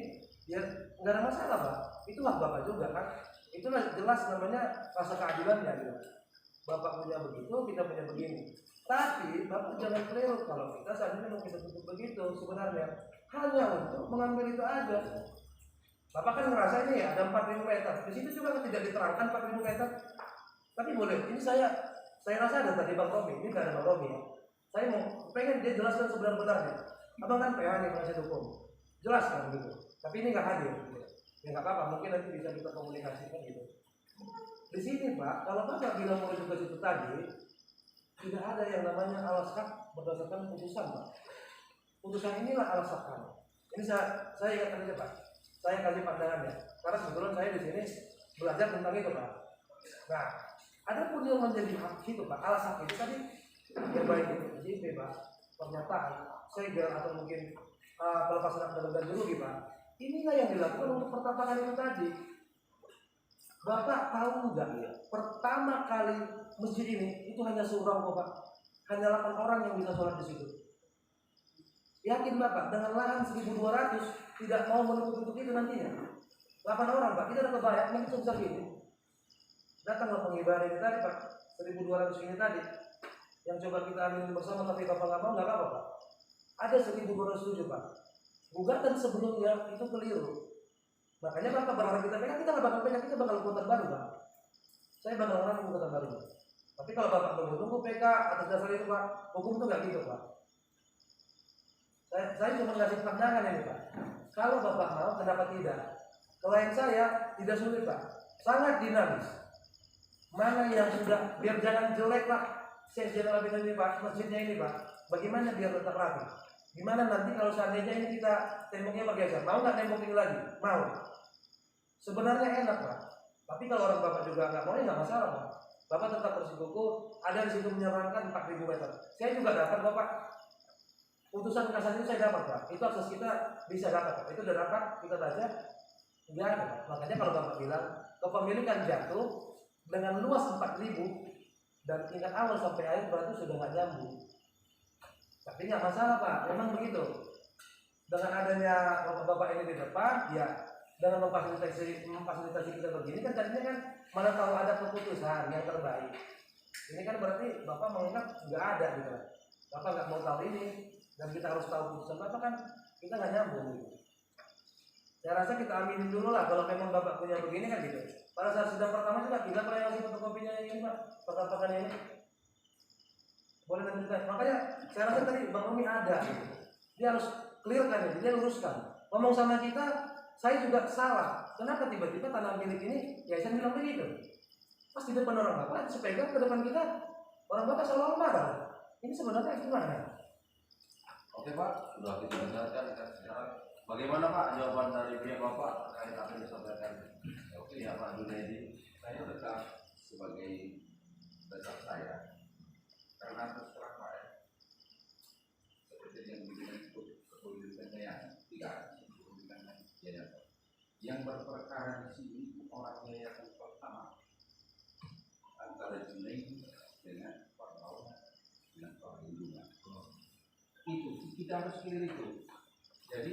S3: ya nggak ada masalah Pak. Itu hak Bapak juga kan. Itulah jelas namanya rasa keadilan ya. Gitu. Bapak punya begitu, kita punya begini. Tapi Bapak jangan keliru kalau kita saat ini mau kita tutup begitu sebenarnya hanya untuk mengambil itu aja. Bapak kan ngerasa ini ya ada 4.000 meter. Di situ juga tidak diterangkan 4.000 meter. Tapi boleh. Ini saya rasa ada tadi Bang Romi. Ini nggak ada Bang Romi ya. Saya mau pengen dia jelaskan sebenar-benarnya. Abang kan PH nih penasihat hukum. Jelaskan gitu. Tapi ini nggak hadir. Gitu. Ya nggak apa-apa. Mungkin nanti bisa kita komunikasikan gitu. Di sini Pak, kalau Bapak bilang mau ke situ tadi, tidak ada yang namanya alas hak berdasarkan putusan Pak. Putusan inilah alas hak kamu. Ini saya ingatkan aja Pak. Saya kasih pandangannya. Karena kebetulan saya di sini belajar tentang itu Pak. Nah, ada pun yang menjadi hak itu Pak. Alas hak itu tadi yang baik itu JP Pak, pernyataan, segel atau mungkin pelepasan hak dalam ganti rugi Pak. Inilah yang dilakukan untuk pertapakan itu tadi. Bapak tahu nggak ya? Pertama kali masjid ini itu hanya surau Pak. Hanya 8 orang yang bisa sholat di situ. Yakin Bapak dengan lahan 1.200 tidak mau menutup untuk itu nantinya? 8 orang Pak, kita udah kebayang mungkin sebesar ini. Datanglah pengibaran ini tadi Pak, 1.200 ini tadi yang coba kita ambil bersama tapi Bapak nggak mau, nggak apa-apa Pak. Ada 1.207 Pak. Gugatan sebelumnya itu keliru. Makanya Bapak berharap kita pegang, kita nggak bakal pegang, kita bakal gugatan baru Pak. Saya bakal orang gugatan baru Pak. Tapi kalau Bapak tunggu PK atas dasar itu Pak, hukum itu nggak gitu Pak. Saya cuma ngasih pandangan ini Pak. Kalau Bapak mau, kenapa tidak? Klien saya tidak sulit Pak, sangat dinamis. Mana yang sudah, biar jangan jelek Pak, Jenderal ini Pak, masjidnya ini Pak, bagaimana biar tetap rapi? Gimana nanti kalau seandainya ini kita temboknya bergeser, mau nggak tembok ini lagi? Mau. Sebenarnya enak Pak, tapi kalau orang Bapak juga nggak mau, ya nggak masalah Pak. Bapak tetap bersikuku, ada di situ menyarankan 4.000 meter. Saya juga dapat Bapak. Putusan kasasi itu saya dapat Pak. Itu akses kita bisa dapat Pak. Itu udah dapat, kita baca. Nggak ada Pak. Makanya kalau Bapak bilang kepemilikan jatuh dengan luas 4.000 dan tingkat awal sampai akhir berarti sudah nggak nyambung. Tapi nggak masalah Pak, memang begitu. Dengan adanya Bapak ini di depan, ya dengan memfasilitasi kita begini kan tadinya kan mana tahu ada keputusan yang terbaik. Ini kan berarti Bapak menganggap nggak ada gitu. Bapak nggak mau tahu ini dan kita harus tahu keputusan Bapak kan kita nggak nyambung gitu. Saya rasa kita aminin dulu lah kalau memang Bapak punya begini kan gitu. Pada saat sidang pertama juga kita pernah ngasih fotokopinya ini Pak, pekan-pekan ini. Boleh nanti kita. Makanya saya rasa tadi Bang Umi ada gitu. Dia harus clear kan ya, dia luruskan. Ngomong sama kita, saya juga salah. Kenapa tiba-tiba tanah milik ini yayasan bilang begitu? Pas di depan orang Bapak, sepegang ke depan kita, orang Bapak selalu marah. Ini sebenarnya gimana?
S2: Oke Pak, sudah kita dengarkan. Sekarang bagaimana Pak jawaban dari pihak Bapak terkait apa yang disampaikan? Oke ya Pak Junaidi.
S4: Saya tetap sebagai tetap saya, karena terus terang Pak ya, seperti yang disebut kepemilikan tidak kepemilikan yayasan. Yang berperkara di sini orang yayasan pertama antara Junaidi dengan Pak Maulana dengan Pak Lindungan. Itu kita harus clear itu. Jadi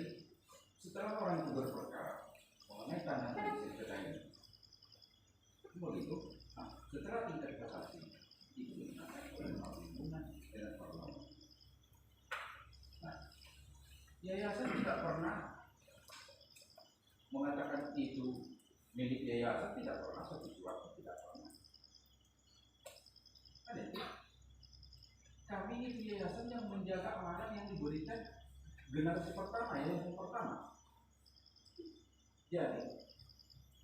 S4: setelah orang itu berperkara mengenai tanah milik ini, begitu. Nah, setelah tingkat kasasi itu dinamakan oleh Pak Lindungan dengan Pak Maulana. Nah, yayasan tidak pernah mengatakan itu milik yayasan, tidak pernah satu surat, tidak pernah. Ada itu. Kami ini yayasan yang menjaga amanah yang diberikan generasi pertama, yayasan pertama. Jadi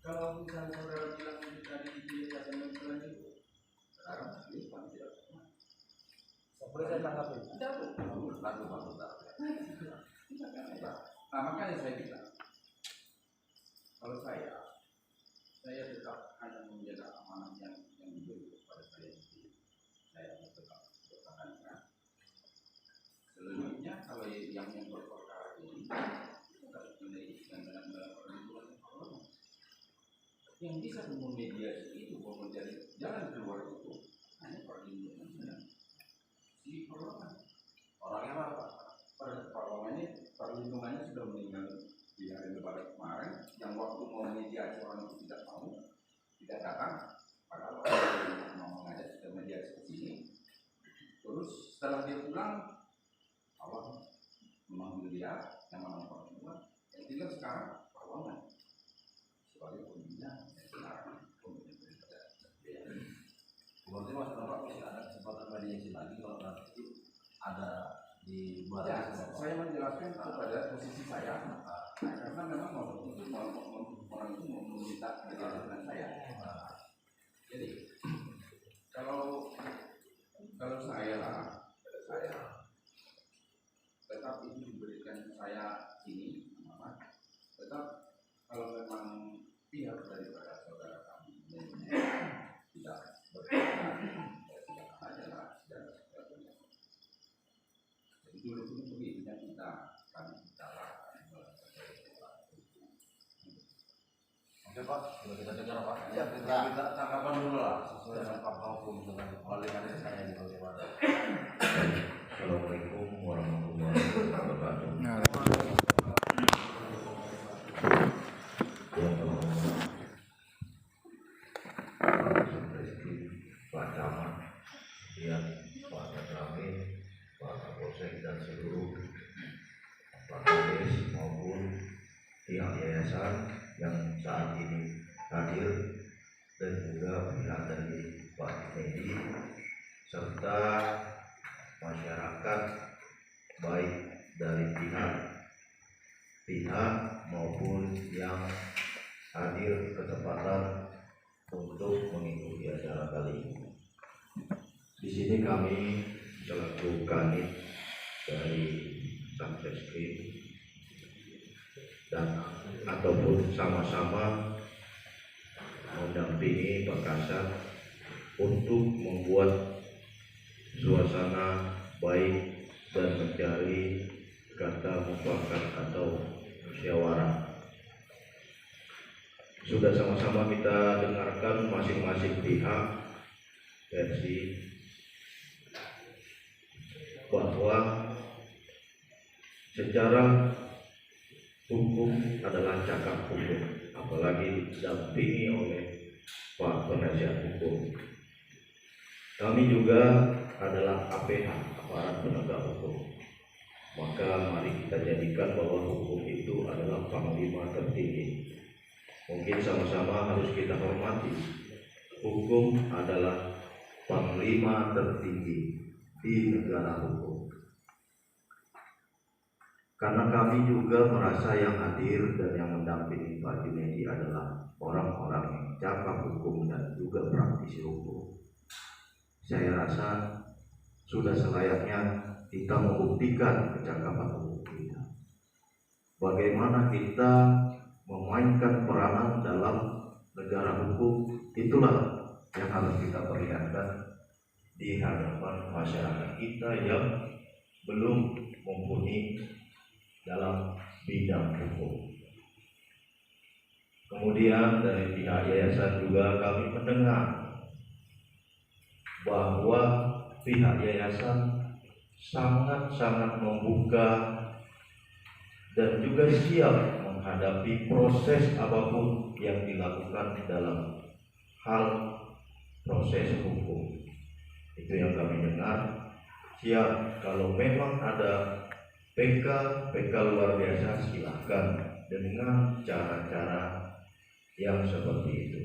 S4: kalau misalnya saudara bilang tadi itu yayasan yang selanjutnya, sekarang ini kami tidak pernah.
S3: Boleh saya tanggapi?
S4: Tidak tuh, lalu. Nah makanya saya bilang, kalau saya tetap hanya menjaga amanah yang diberi kepada saya sendiri. Saya tetap bertahankan. Selebihnya kalau yang berperkara ini harus dinaikkan dengan perlindungan orang. Yang bisa memediasi itu, menjadi jalan keluar itu hanya perlindungan dengan si perlindungan. Orangnya apa? Perlindungannya sudah meninggal di hari lebaran kemarin. Yang waktu mau mediasi orang itu tidak mau, tidak datang. Padahal orang mau mengajak sudah mediasi ke sini. Terus setelah dia pulang, awal memanggil dia yang mana perlindungan. Yang tinggal sekarang perlindungan sebagai pembina yang sekarang pembina tidak.
S2: Berarti Mas Bapak masih ada kesempatan mediasi lagi kalau nanti itu ada di luar.
S4: Ya, saya menjelaskan kepada posisi saya, karena memang orang itu meminta mediasi dengan saya. Jadi kalau saya tetap itu diberikan saya ini, tetap kalau memang pihak daripada saudara kami tidak berkenan, tidak adalah dan sebagainya. Jadi dulu begitu yang kami bicara.
S2: Oke Pak, sudah kita dengar Pak. Ya, kita minta tanggapan dulu lah sesuai dengan fakta hukum dengan kepalikannya saya ini bagaimana.
S5: Assalamualaikum warahmatullahi wabarakatuh. Pak Camat, ya, Pak Rame, Pak Kapolsek dan seluruh Pak Kades maupun pihak yayasan yang saat ini hadir dan juga pihak dari Pak Junaidi serta masyarakat baik dari pihak maupun yang hadir kesempatan untuk mengikuti acara kali ini. Di sini kami selaku kanit dari Satreskrim dan ataupun sama-sama mendampingi Pak Kasat untuk membuat suasana baik dan mencari kata mufakat atau musyawarah. Sudah sama-sama kita dengarkan masing-masing pihak versi bahwa secara hukum adalah cakap hukum, apalagi didampingi oleh Pak Penasihat Hukum. Kami juga adalah APH, aparat penegak hukum. Maka mari kita jadikan bahwa hukum itu adalah panglima tertinggi. Mungkin sama-sama harus kita hormati. Hukum adalah panglima tertinggi di negara hukum. Karena kami juga merasa yang hadir dan yang mendampingi Pak Junedi adalah orang-orang yang cakap hukum dan juga praktisi hukum. Saya rasa sudah selayaknya kita membuktikan kecakapan hukum kita. Bagaimana kita memainkan peranan dalam negara hukum, itulah yang harus kita perlihatkan di hadapan masyarakat kita yang belum mumpuni dalam bidang hukum. Kemudian dari pihak yayasan juga kami mendengar bahwa pihak yayasan sangat-sangat membuka dan juga siap menghadapi proses apapun yang dilakukan dalam hal proses hukum. Itu yang kami dengar, siap kalau memang ada PK luar biasa, silahkan dengan cara-cara yang seperti itu.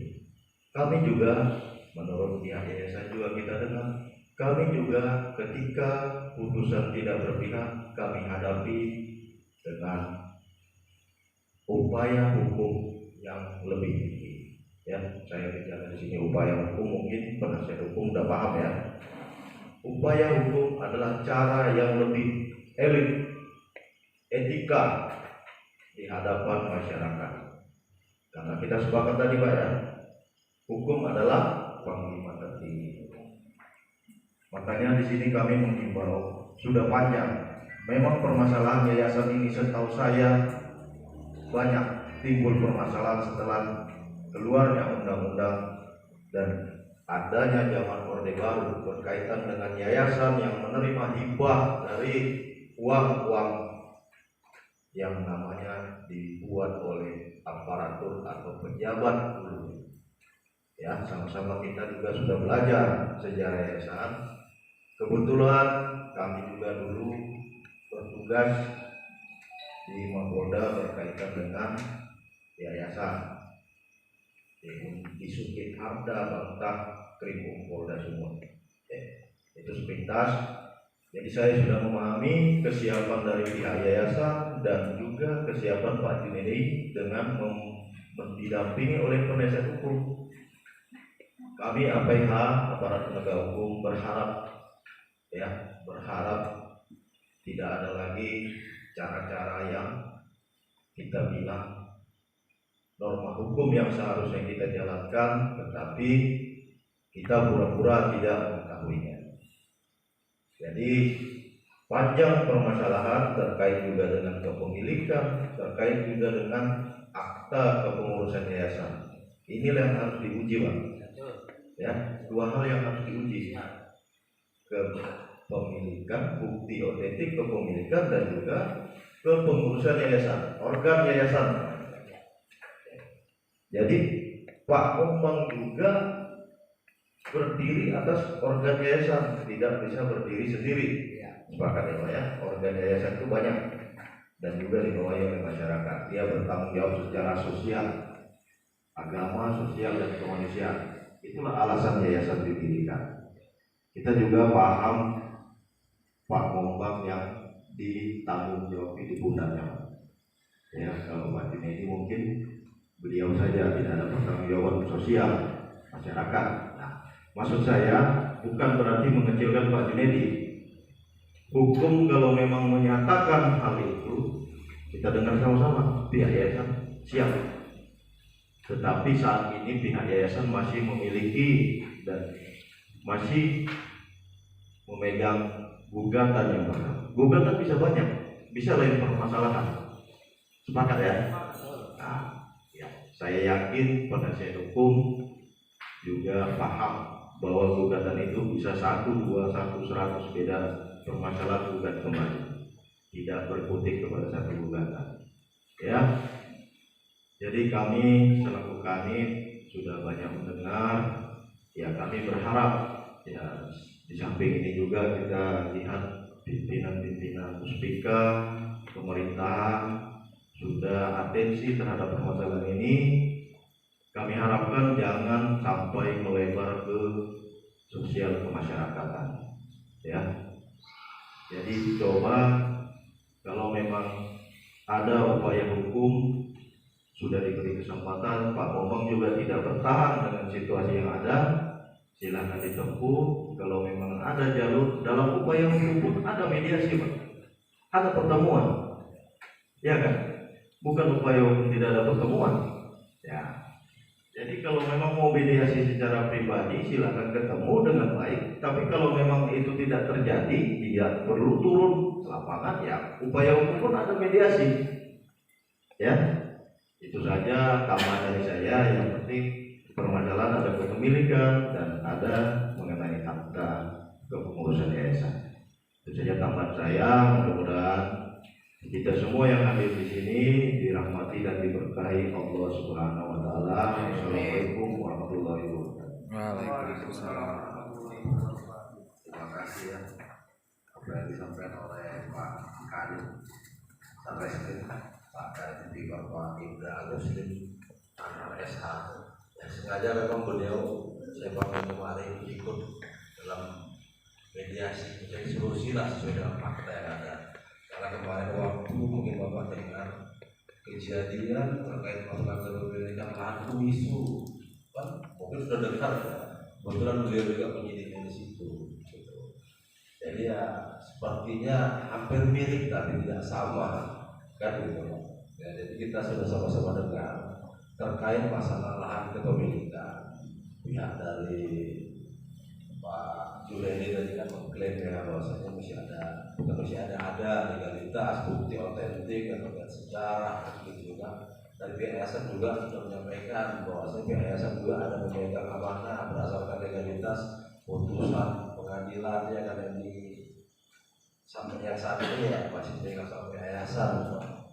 S5: Kami juga menurut pihak yayasan juga kita dengar, kami juga ketika putusan tidak berpihak kami hadapi dengan upaya hukum yang lebih tinggi. Ya, saya bicara di sini upaya hukum, mungkin penasihat hukum udah paham ya. Upaya hukum adalah cara yang lebih elit, etika di hadapan masyarakat. Karena kita sepakat tadi Pak ya, hukum adalah panglima tertinggi. Makanya di sini kami menghimbau, sudah panjang. Memang permasalahan yayasan ini setahu saya banyak timbul permasalahan setelah keluarnya undang-undang dan adanya zaman Orde Baru berkaitan dengan yayasan yang menerima hibah dari uang-uang yang namanya dibuat oleh aparatur atau pejabat dulu. Ya, sama-sama kita juga sudah belajar sejarah yayasan. Kebetulan kami juga dulu bertugas di Mapolda berkaitan dengan yayasan di Subdit Harda Bangka Krim Polda Sumut. Itu sepintas. Jadi saya sudah memahami kesiapan dari pihak yayasan dan juga kesiapan Pak Junedi dengan didampingi oleh penasihat hukum. Kami APH, aparat penegak hukum, berharap tidak ada lagi cara-cara yang kita bilang norma hukum yang seharusnya kita jalankan, tetapi kita pura-pura tidak mengetahuinya. Jadi panjang permasalahan terkait juga dengan kepemilikan, terkait juga dengan akta kepengurusan yayasan. Inilah yang harus diuji, Pak. Ya, dua hal yang harus diuji: kepemilikan, bukti otentik kepemilikan, dan juga kepengurusan yayasan, organ yayasan. Jadi Pak Omang juga berdiri atas organ yayasan, tidak bisa berdiri sendiri. Sepakat ya Pak ya, organ yayasan itu banyak dan juga dibawahi oleh masyarakat. Dia bertanggung jawab secara sosial, agama, sosial, dan kemanusiaan. Itulah alasan yayasan didirikan. Kita juga paham Pak Mombang yang ditanggung jawab di pundaknya. Ya, kalau Pak Junedi mungkin beliau saja tidak ada pertanggungjawaban sosial masyarakat. Nah, maksud saya bukan berarti mengecilkan Pak Junedi. Hukum kalau memang menyatakan hal itu, kita dengar sama-sama, pihak yayasan siap. Tetapi saat ini pihak yayasan masih memiliki dan masih memegang gugatan yang berat. Gugatan bisa banyak, bisa lain permasalahan. Sepakat ya? Nah, ya, saya yakin penasihat hukum juga paham bahwa gugatan itu bisa 1, 2, 100 beda permasalahan gugat kembali, tidak berkutik kepada satu gugatan. Ya, jadi kami selaku kami sudah banyak mendengar. Ya, kami berharap ya di samping ini juga kita lihat pimpinan-pimpinan Puspika, pemerintahan sudah atensi terhadap permasalahan ini. Kami harapkan jangan sampai melebar ke sosial kemasyarakatan. Ya, jadi coba kalau memang ada upaya hukum, sudah diberi kesempatan, Pak Momong juga tidak bertahan dengan situasi yang ada, silakan ditempuh. Kalau memang ada jalur dalam upaya hukum pun ada mediasi, Pak. Ada pertemuan, ya kan? Bukan upaya hukum tidak ada pertemuan. Ya. Jadi kalau memang mau mediasi secara pribadi, silakan ketemu dengan baik. Tapi kalau memang itu tidak terjadi, tidak perlu turun ke lapangan, ya upaya hukum pun ada mediasi. Ya, itu saja tambahan dari saya. Yang penting permasalahan ada kepemilikan dan ada mengenai akta kepengurusan yayasan. Itu saja tambahan saya. Mudah-mudahan kita semua yang hadir di sini dirahmati dan diberkahi Allah Subhanahu wa taala. Assalamualaikum warahmatullahi wabarakatuh.
S2: Waalaikumsalam. Terima kasih ya apa yang disampaikan oleh Pak Kadin sampai sini Pak Kadin Bapak Indra Agustin anak SH. Ya, sengaja memang beliau saya panggil kemarin ikut dalam mediasi mencari solusi lah sesuai dengan fakta yang ada. Karena kemarin waktu mungkin Bapak dengar kejadian terkait masalah kepemilikan lahan isu kan mungkin sudah dengar ya. Kebetulan beliau juga penyidiknya di situ. Gitu. Jadi ya sepertinya hampir mirip tapi tidak sama kan gitu. Ya, jadi kita sudah sama-sama dengar terkait masalah lahan kepemilikan. Pihak dari Pak Junedi tadi kan mengklaim ya bahwasanya masih ada legalitas, bukti otentik atau sejarah gitu juga. Dari pihak yayasan juga sudah menyampaikan bahwasanya pihak yayasan juga ada memegang amanah berdasarkan legalitas putusan pengadilan yang ada di sampai yang saat ini ya masih dipegang sama pihak yayasan.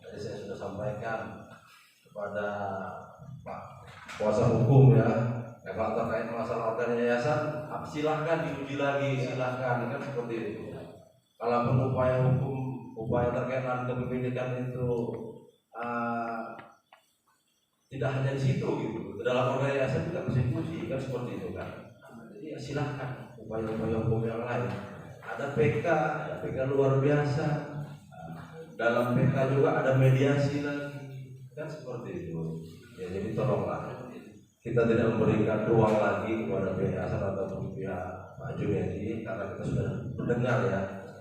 S2: Jadi saya sudah sampaikan kepada Pak kuasa hukum ya. Kalau terkait masalah organ yayasan, silahkan diuji lagi, silahkan kan seperti itu. Kalau upaya hukum, upaya terkait dengan kepemilikan itu tidak hanya di situ gitu. Dalam organ yayasan juga bisa diuji kan seperti itu kan. Jadi ya silahkan upaya-upaya hukum yang lain. Ada PK luar biasa. Dalam PK juga ada mediasi lagi kan seperti itu. Ya jadi tolonglah. Kita tidak memberikan ruang lagi kepada pihak yayasan ataupun pihak Pak Junedi karena kita sudah mendengar ya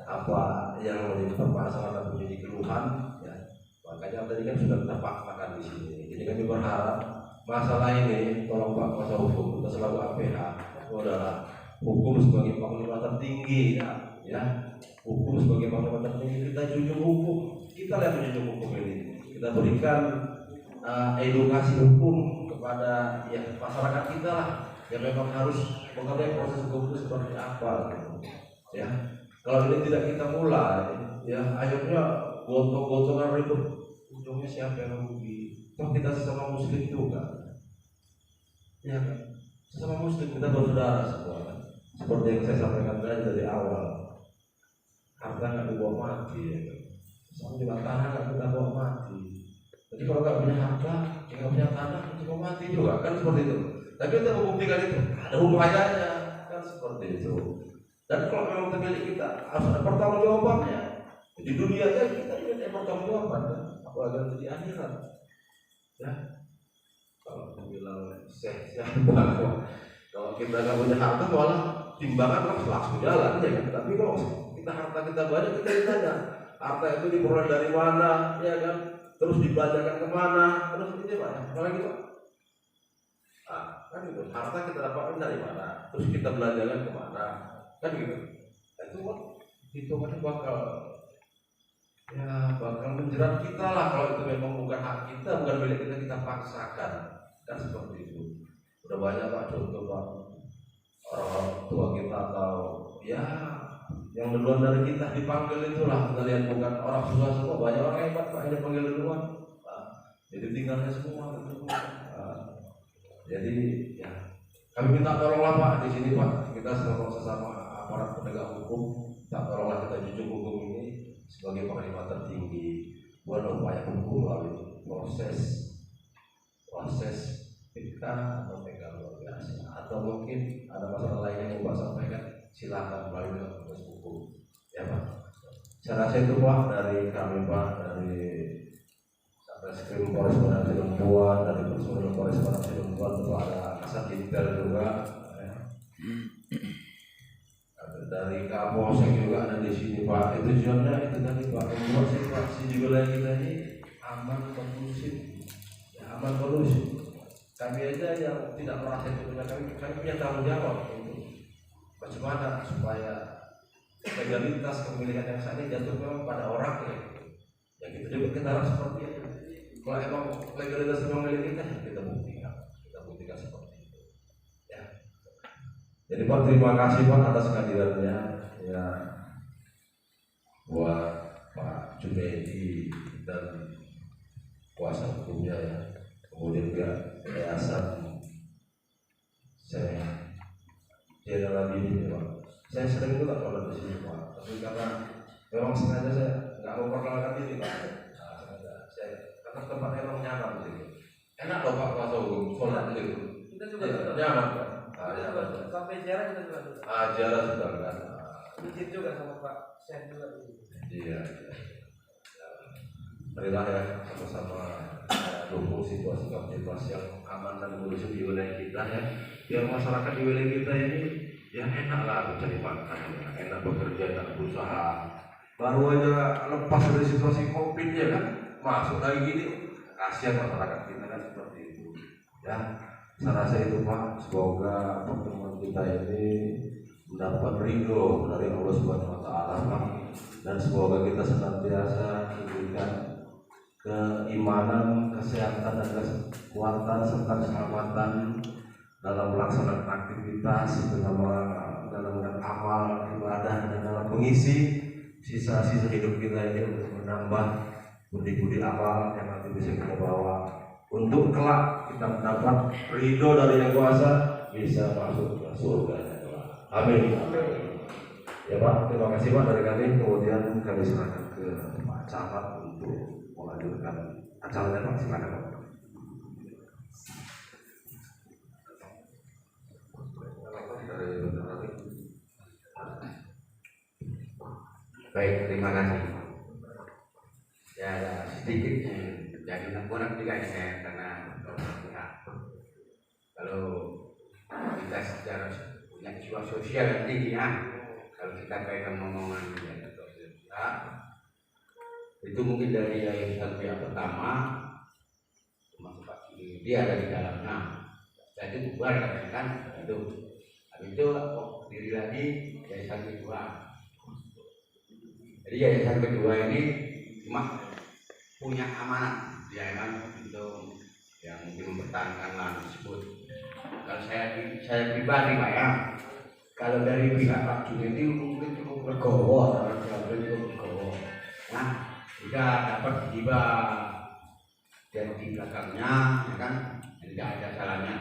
S2: apa yang menjadi permasalahan atau menjadi keluhan ya. Makanya tadi kan sudah kita faktakan di sini. Jadi kami berharap masalah ini tolong Pak kuasa hukum kita selalu APH itu adalah hukum sebagai panglima tertinggi ya. Hukum sebagai panglima tertinggi kita junjung hukum. Kita yang menjunjung hukum ini. Kita berikan edukasi hukum kepada ya masyarakat kita lah yang memang harus mengenai proses hukum itu seperti apa gitu. Ya kalau ini tidak kita mulai ya akhirnya gotong-gotongan ribut ujungnya siapa yang rugi. Toh kita sesama muslim juga ya kan, sesama muslim kita bersaudara semua kan? Seperti yang saya sampaikan tadi dari awal, harta nggak dibawa mati ya kan? Sama juga tanah nggak kita bawa mati. Jadi kalau nggak punya harta, nggak punya tanah, cuma mati juga kan seperti itu. Tapi kita membuktikan itu ada upayanya kan seperti itu. Dan kalau memang terjadi kita harus ada pertanggungjawabannya. Di dunia kan kita ingin bertanggung-jawaban kan, apalagi nanti di akhirat. Ya, kalau bilang kalau kita nggak punya harta malah timbangan langsung jalan ya kan. Tapi kalau kita harta kita banyak, kita ditanya harta itu diperoleh dari mana, ya kan? Terus dibelanjakan kemana? Terus ini banyak. Kalau gitu, kan gitu. Harta kita dapatkan dari mana? Terus kita belanjakan kemana? Kan gitu. Itu kan hitungannya bakal menjerat kita lah kalau itu memang bukan hak kita, bukan milik kita, kita paksakan. Kan seperti itu. Udah banyak Pak contoh Pak, orang tua kita atau ya yang duluan dari kita dipanggil itulah, kita lihat bukan orang susah semua, banyak orang hebat Pak yang dipanggil duluan. Jadi tinggalnya semua gitu. Jadi ya kami minta tolonglah Pak di sini Pak, kita sesama aparat penegak hukum, minta tolonglah kita junjung hukum ini sebagai panglima tertinggi, buat upaya hukum melalui proses PK atau PK luar biasa, atau mungkin ada masalah lain yang Pak sampaikan, silakan melalui proses hukum ya Pak. Saya rasa itu Pak dari kami Pak, dari Satreskrim Polres Padang Sidempuan, dari personil Polres Padang Sidempuan, itu ada kasat intel juga ya. Dari Kapolsek juga ada di sini Pak. Itu tujuannya itu tadi Pak, membuat situasi di wilayah kita ini aman kondusif, ya, aman kondusif. Kami aja yang tidak merasa itu punya kami punya tanggung jawab untuk bagaimana supaya legalitas kepemilikan yang saat ini jatuh memang pada orang ya kita juga kita harus seperti itu. Kalau emang legalitas memang milik kita, kita buktikan seperti itu. Ya. Jadi Pak terima kasih Pak atas kehadirannya ya, buat Pak Junaidi dan kuasa hukumnya ya, kemudian juga yayasan saya Jenderal ini Pak. Saya sering juga kalau di sini Pak, tapi karena memang sengaja saya nggak mau perkenalkan diri Pak. Saya karena tempatnya memang nyaman di sini. Enak loh Pak kuasa hukum, sholat gitu.
S3: Kita juga
S2: nyaman Pak.
S3: sampai jarak kita juga bisa.
S2: Jalan sudah kan.
S3: Izin juga sama Pak Syekh juga di sini.
S2: Iya. Marilah ya sama-sama dukung situasi yang aman dan kondusif di wilayah kita ya. Biar masyarakat di wilayah kita ini ya enak lah mencari makan, enak bekerja, enak berusaha. Baru aja lepas dari situasi COVID ya kan, masuk lagi gini, kasihan masyarakat kita kan seperti itu. Ya. Saya rasa itu Pak, semoga pertemuan kita ini mendapat ridho dari Allah Subhanahu Wa Taala Pak, dan semoga kita senantiasa diberikan keimanan, kesehatan dan kekuatan serta keselamatan dalam melaksanakan aktivitas, dalam amal ibadah dan dalam mengisi sisa-sisa hidup kita ini untuk menambah budi-budi amal yang nanti bisa kita bawa untuk kelak kita mendapat ridho dari Yang Kuasa, bisa masuk ke surga. Amin. Ya Pak, terima kasih Pak dari kami. Kemudian kami serahkan ke Pak Camat untuk melanjutkan acaranya Pak. Silakan Pak.
S4: Baik, terima kasih. Ya, sedikit jadi kurang juga saya karena kalau kita secara punya jiwa sosial yang tinggi ya, kalau kita kaitkan omongan ya, itu mungkin dari yayasan yang pertama termasuk Pak Cili, dia ada di dalamnya. Saya itu bubar kan itu. Habis itu diri lagi yayasan kedua. Jadi yayasan kedua ini cuma punya amanat ya kan untuk yang mungkin mempertahankan lahan tersebut. Kalau saya pribadi Pak ya, kalau dari pihak Pak Junaidi mungkin cukup legowo, nah jika dapat tiba dan di belakangnya ya kan tidak ada salahnya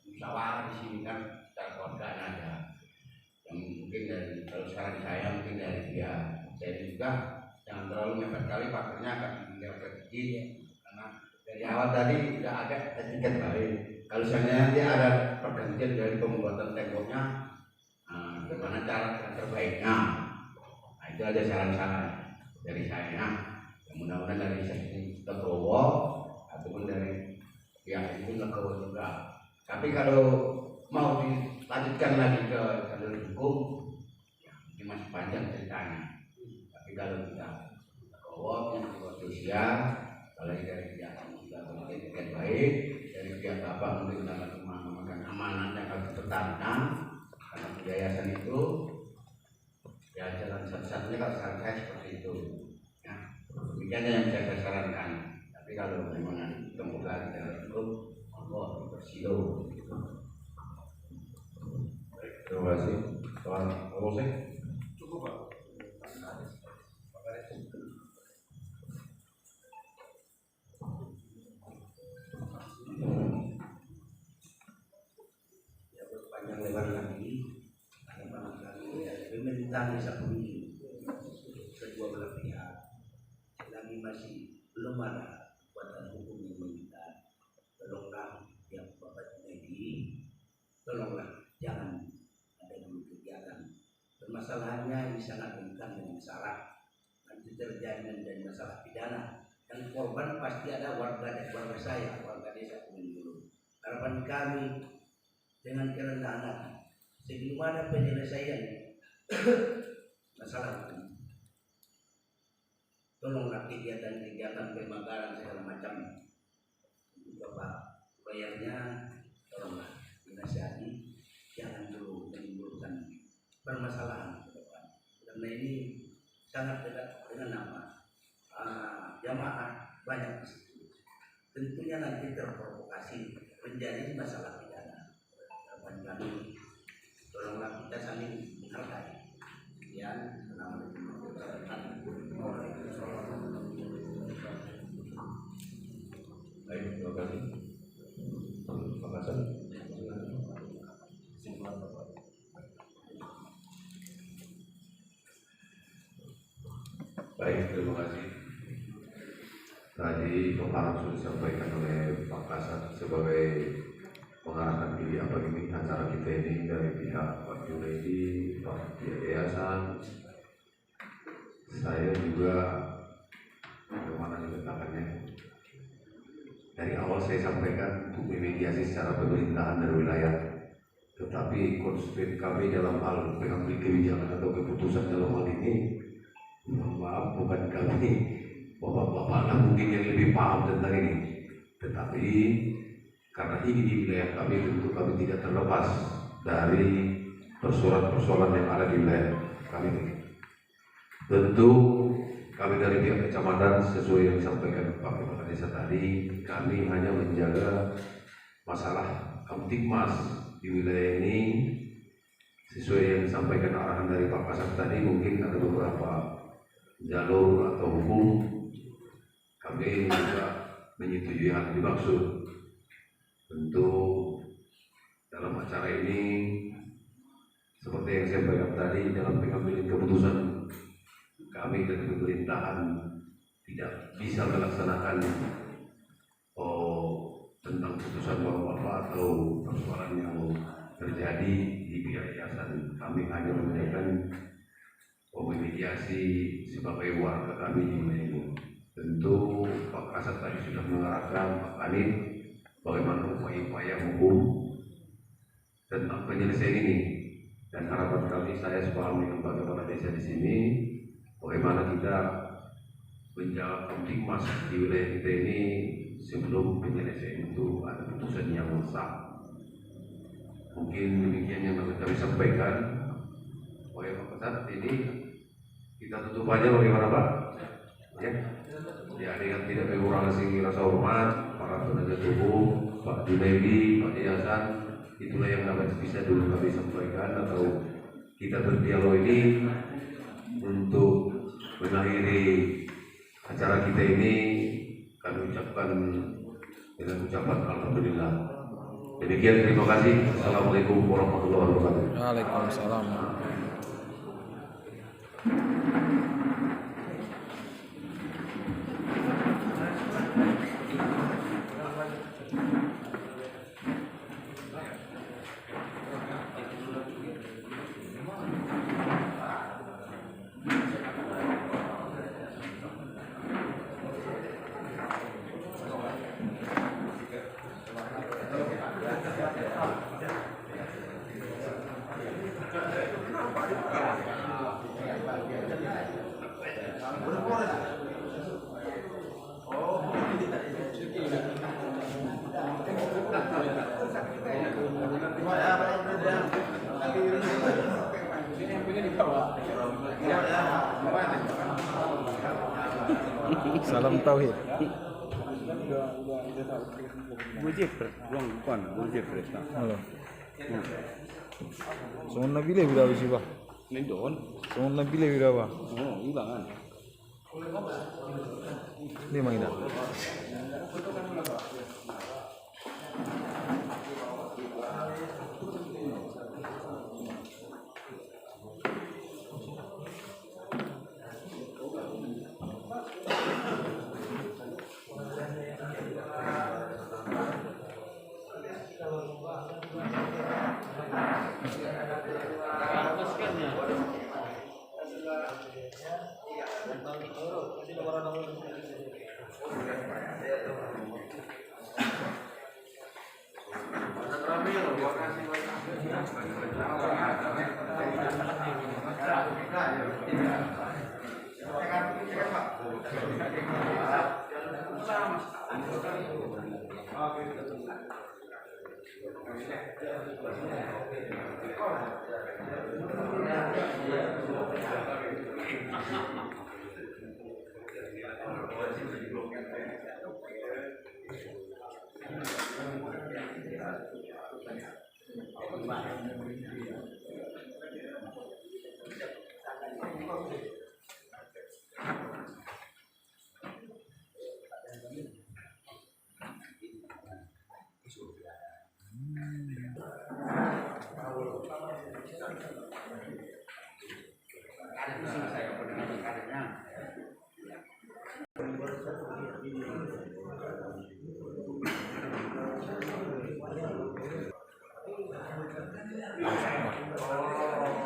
S4: musyawarah di sini kan secara keluarga ada yang mungkin dari kalau saran saya mungkin dari dia saya juga jangan terlalu mepet kali pakarnya akan mendapatkan izin karena dari awal tadi sudah ada etiket baik. Kalau seandainya nanti ada pergantian dari pembuatan temboknya, bagaimana cara terbaiknya? Nah, itu aja saran saya. dari saya, ya mudah-mudahan dari sisi Legowo ataupun dari pihak itu Legowo juga. Tapi kalau mau dilanjutkan lagi ke jalur hukum, ya ini masih panjang ceritanya. Tapi kalau kita Legowo yang sosial, kalau dari pihak kamu sudah berpikir baik, dari pihak bapak mungkin sudah memegang amanat yang harus dipertahankan, karena yayasan itu ya jalan satu-satunya kalau saran saya seperti itu. Ya, demikian yang saya sarankan. Tapi kalau memang ditemukan lagi dalam hukum, monggo bersilo.
S2: Baik, terima kasih. Soal ngomong
S3: Cukup Pak.
S6: Ya berpanjang lebar lagi, ada banyak lagi ya, pemerintahan desa Pemilu kedua belah pihak selagi masih belum ada kekuatan hukum yang mengikat, tolonglah yang Bapak Junedi, tolonglah jangan ada dulu kegiatan. Permasalahannya ini sangat rentan dengan salah, nanti terjadi menjadi masalah pidana. Yang korban pasti ada warga saya, warga desa Pemilu. Harapan kami dengan kerendahan hati, sebelum ada penyelesaian masalah hukum, tolonglah kegiatan-kegiatan pemagaran segala macam untuk Bapak bayarnya, tolonglah dinasihati, jangan dulu menimbulkan permasalahan ke depan, karena ini sangat dekat dengan nama jamaah banyak di situ. Tentunya nanti terprovokasi menjadi masalah pidana. Harapan kami, tolonglah kita saling menghargai. Sekian, assalamualaikum warahmatullahi wabarakatuh.
S2: baik, terima kasih. Terima kasih. Baik, terima kasih. Tadi pemahaman sudah disampaikan oleh Pak Kasat sebagai mengarahkan diri apa ini acara kita ini dari pihak Pak Junedi, Pak Yayasan. Saya juga bagaimana dikatakannya, dari awal saya sampaikan untuk memediasi secara pemerintahan dari wilayah, tetapi konstituen kami dalam hal pengambil kebijakan atau keputusan dalam hal ini, mohon maaf, bukan kami, bapak-bapak lah mungkin yang lebih paham tentang ini. Tetapi karena ini di wilayah kami, tentu kami tidak terlepas dari persoalan-persoalan yang ada di wilayah kami. Tentu kami dari pihak kecamatan sesuai yang disampaikan Pak Kepala Desa tadi, kami hanya menjaga masalah Kamtibmas di wilayah ini sesuai yang disampaikan arahan dari Pak Kasat tadi. Mungkin ada beberapa jalur atau hukum, kami juga menyetujui hal yang dimaksud. Tentu dalam acara ini seperti yang saya sampaikan tadi, dalam pengambilan keputusan kami dari pemerintahan tidak bisa melaksanakan tentang putusan bapak-bapak atau persoalan yang terjadi di pihak yayasan. Kami hanya memberikan memediasi sebagai warga kami di wilayah ini. Tentu Pak Kasat tadi sudah mengarahkan Pak Kanit bagaimana upaya-upaya hukum tentang penyelesaian ini, dan harapan kami, saya sepaham dengan Pak Kepala Desa di sini, bagaimana kita menjaga Kamtibmas di wilayah kita ini sebelum penyelesaian itu ada putusan yang sah. Mungkin demikian yang dapat kami sampaikan. Oleh Pak Kasat, ini kita tutup aja bagaimana Pak? Ya, ya dengan tidak mengurangi rasa hormat para penasihat hukum, Pak Junedi, Pak Yayasan, itulah yang dapat bisa dulu kami sampaikan, atau kita berdialog ini untuk mengakhiri acara kita ini. Kami ucapkan dengan ucapan alhamdulillah. Demikian, terima kasih. Assalamualaikum warahmatullahi wabarakatuh.
S7: Waalaikumsalam. Salam tauhid. Halo. Soon nabile birawa siya ba? Soon nabile birawa. Hindi mangida.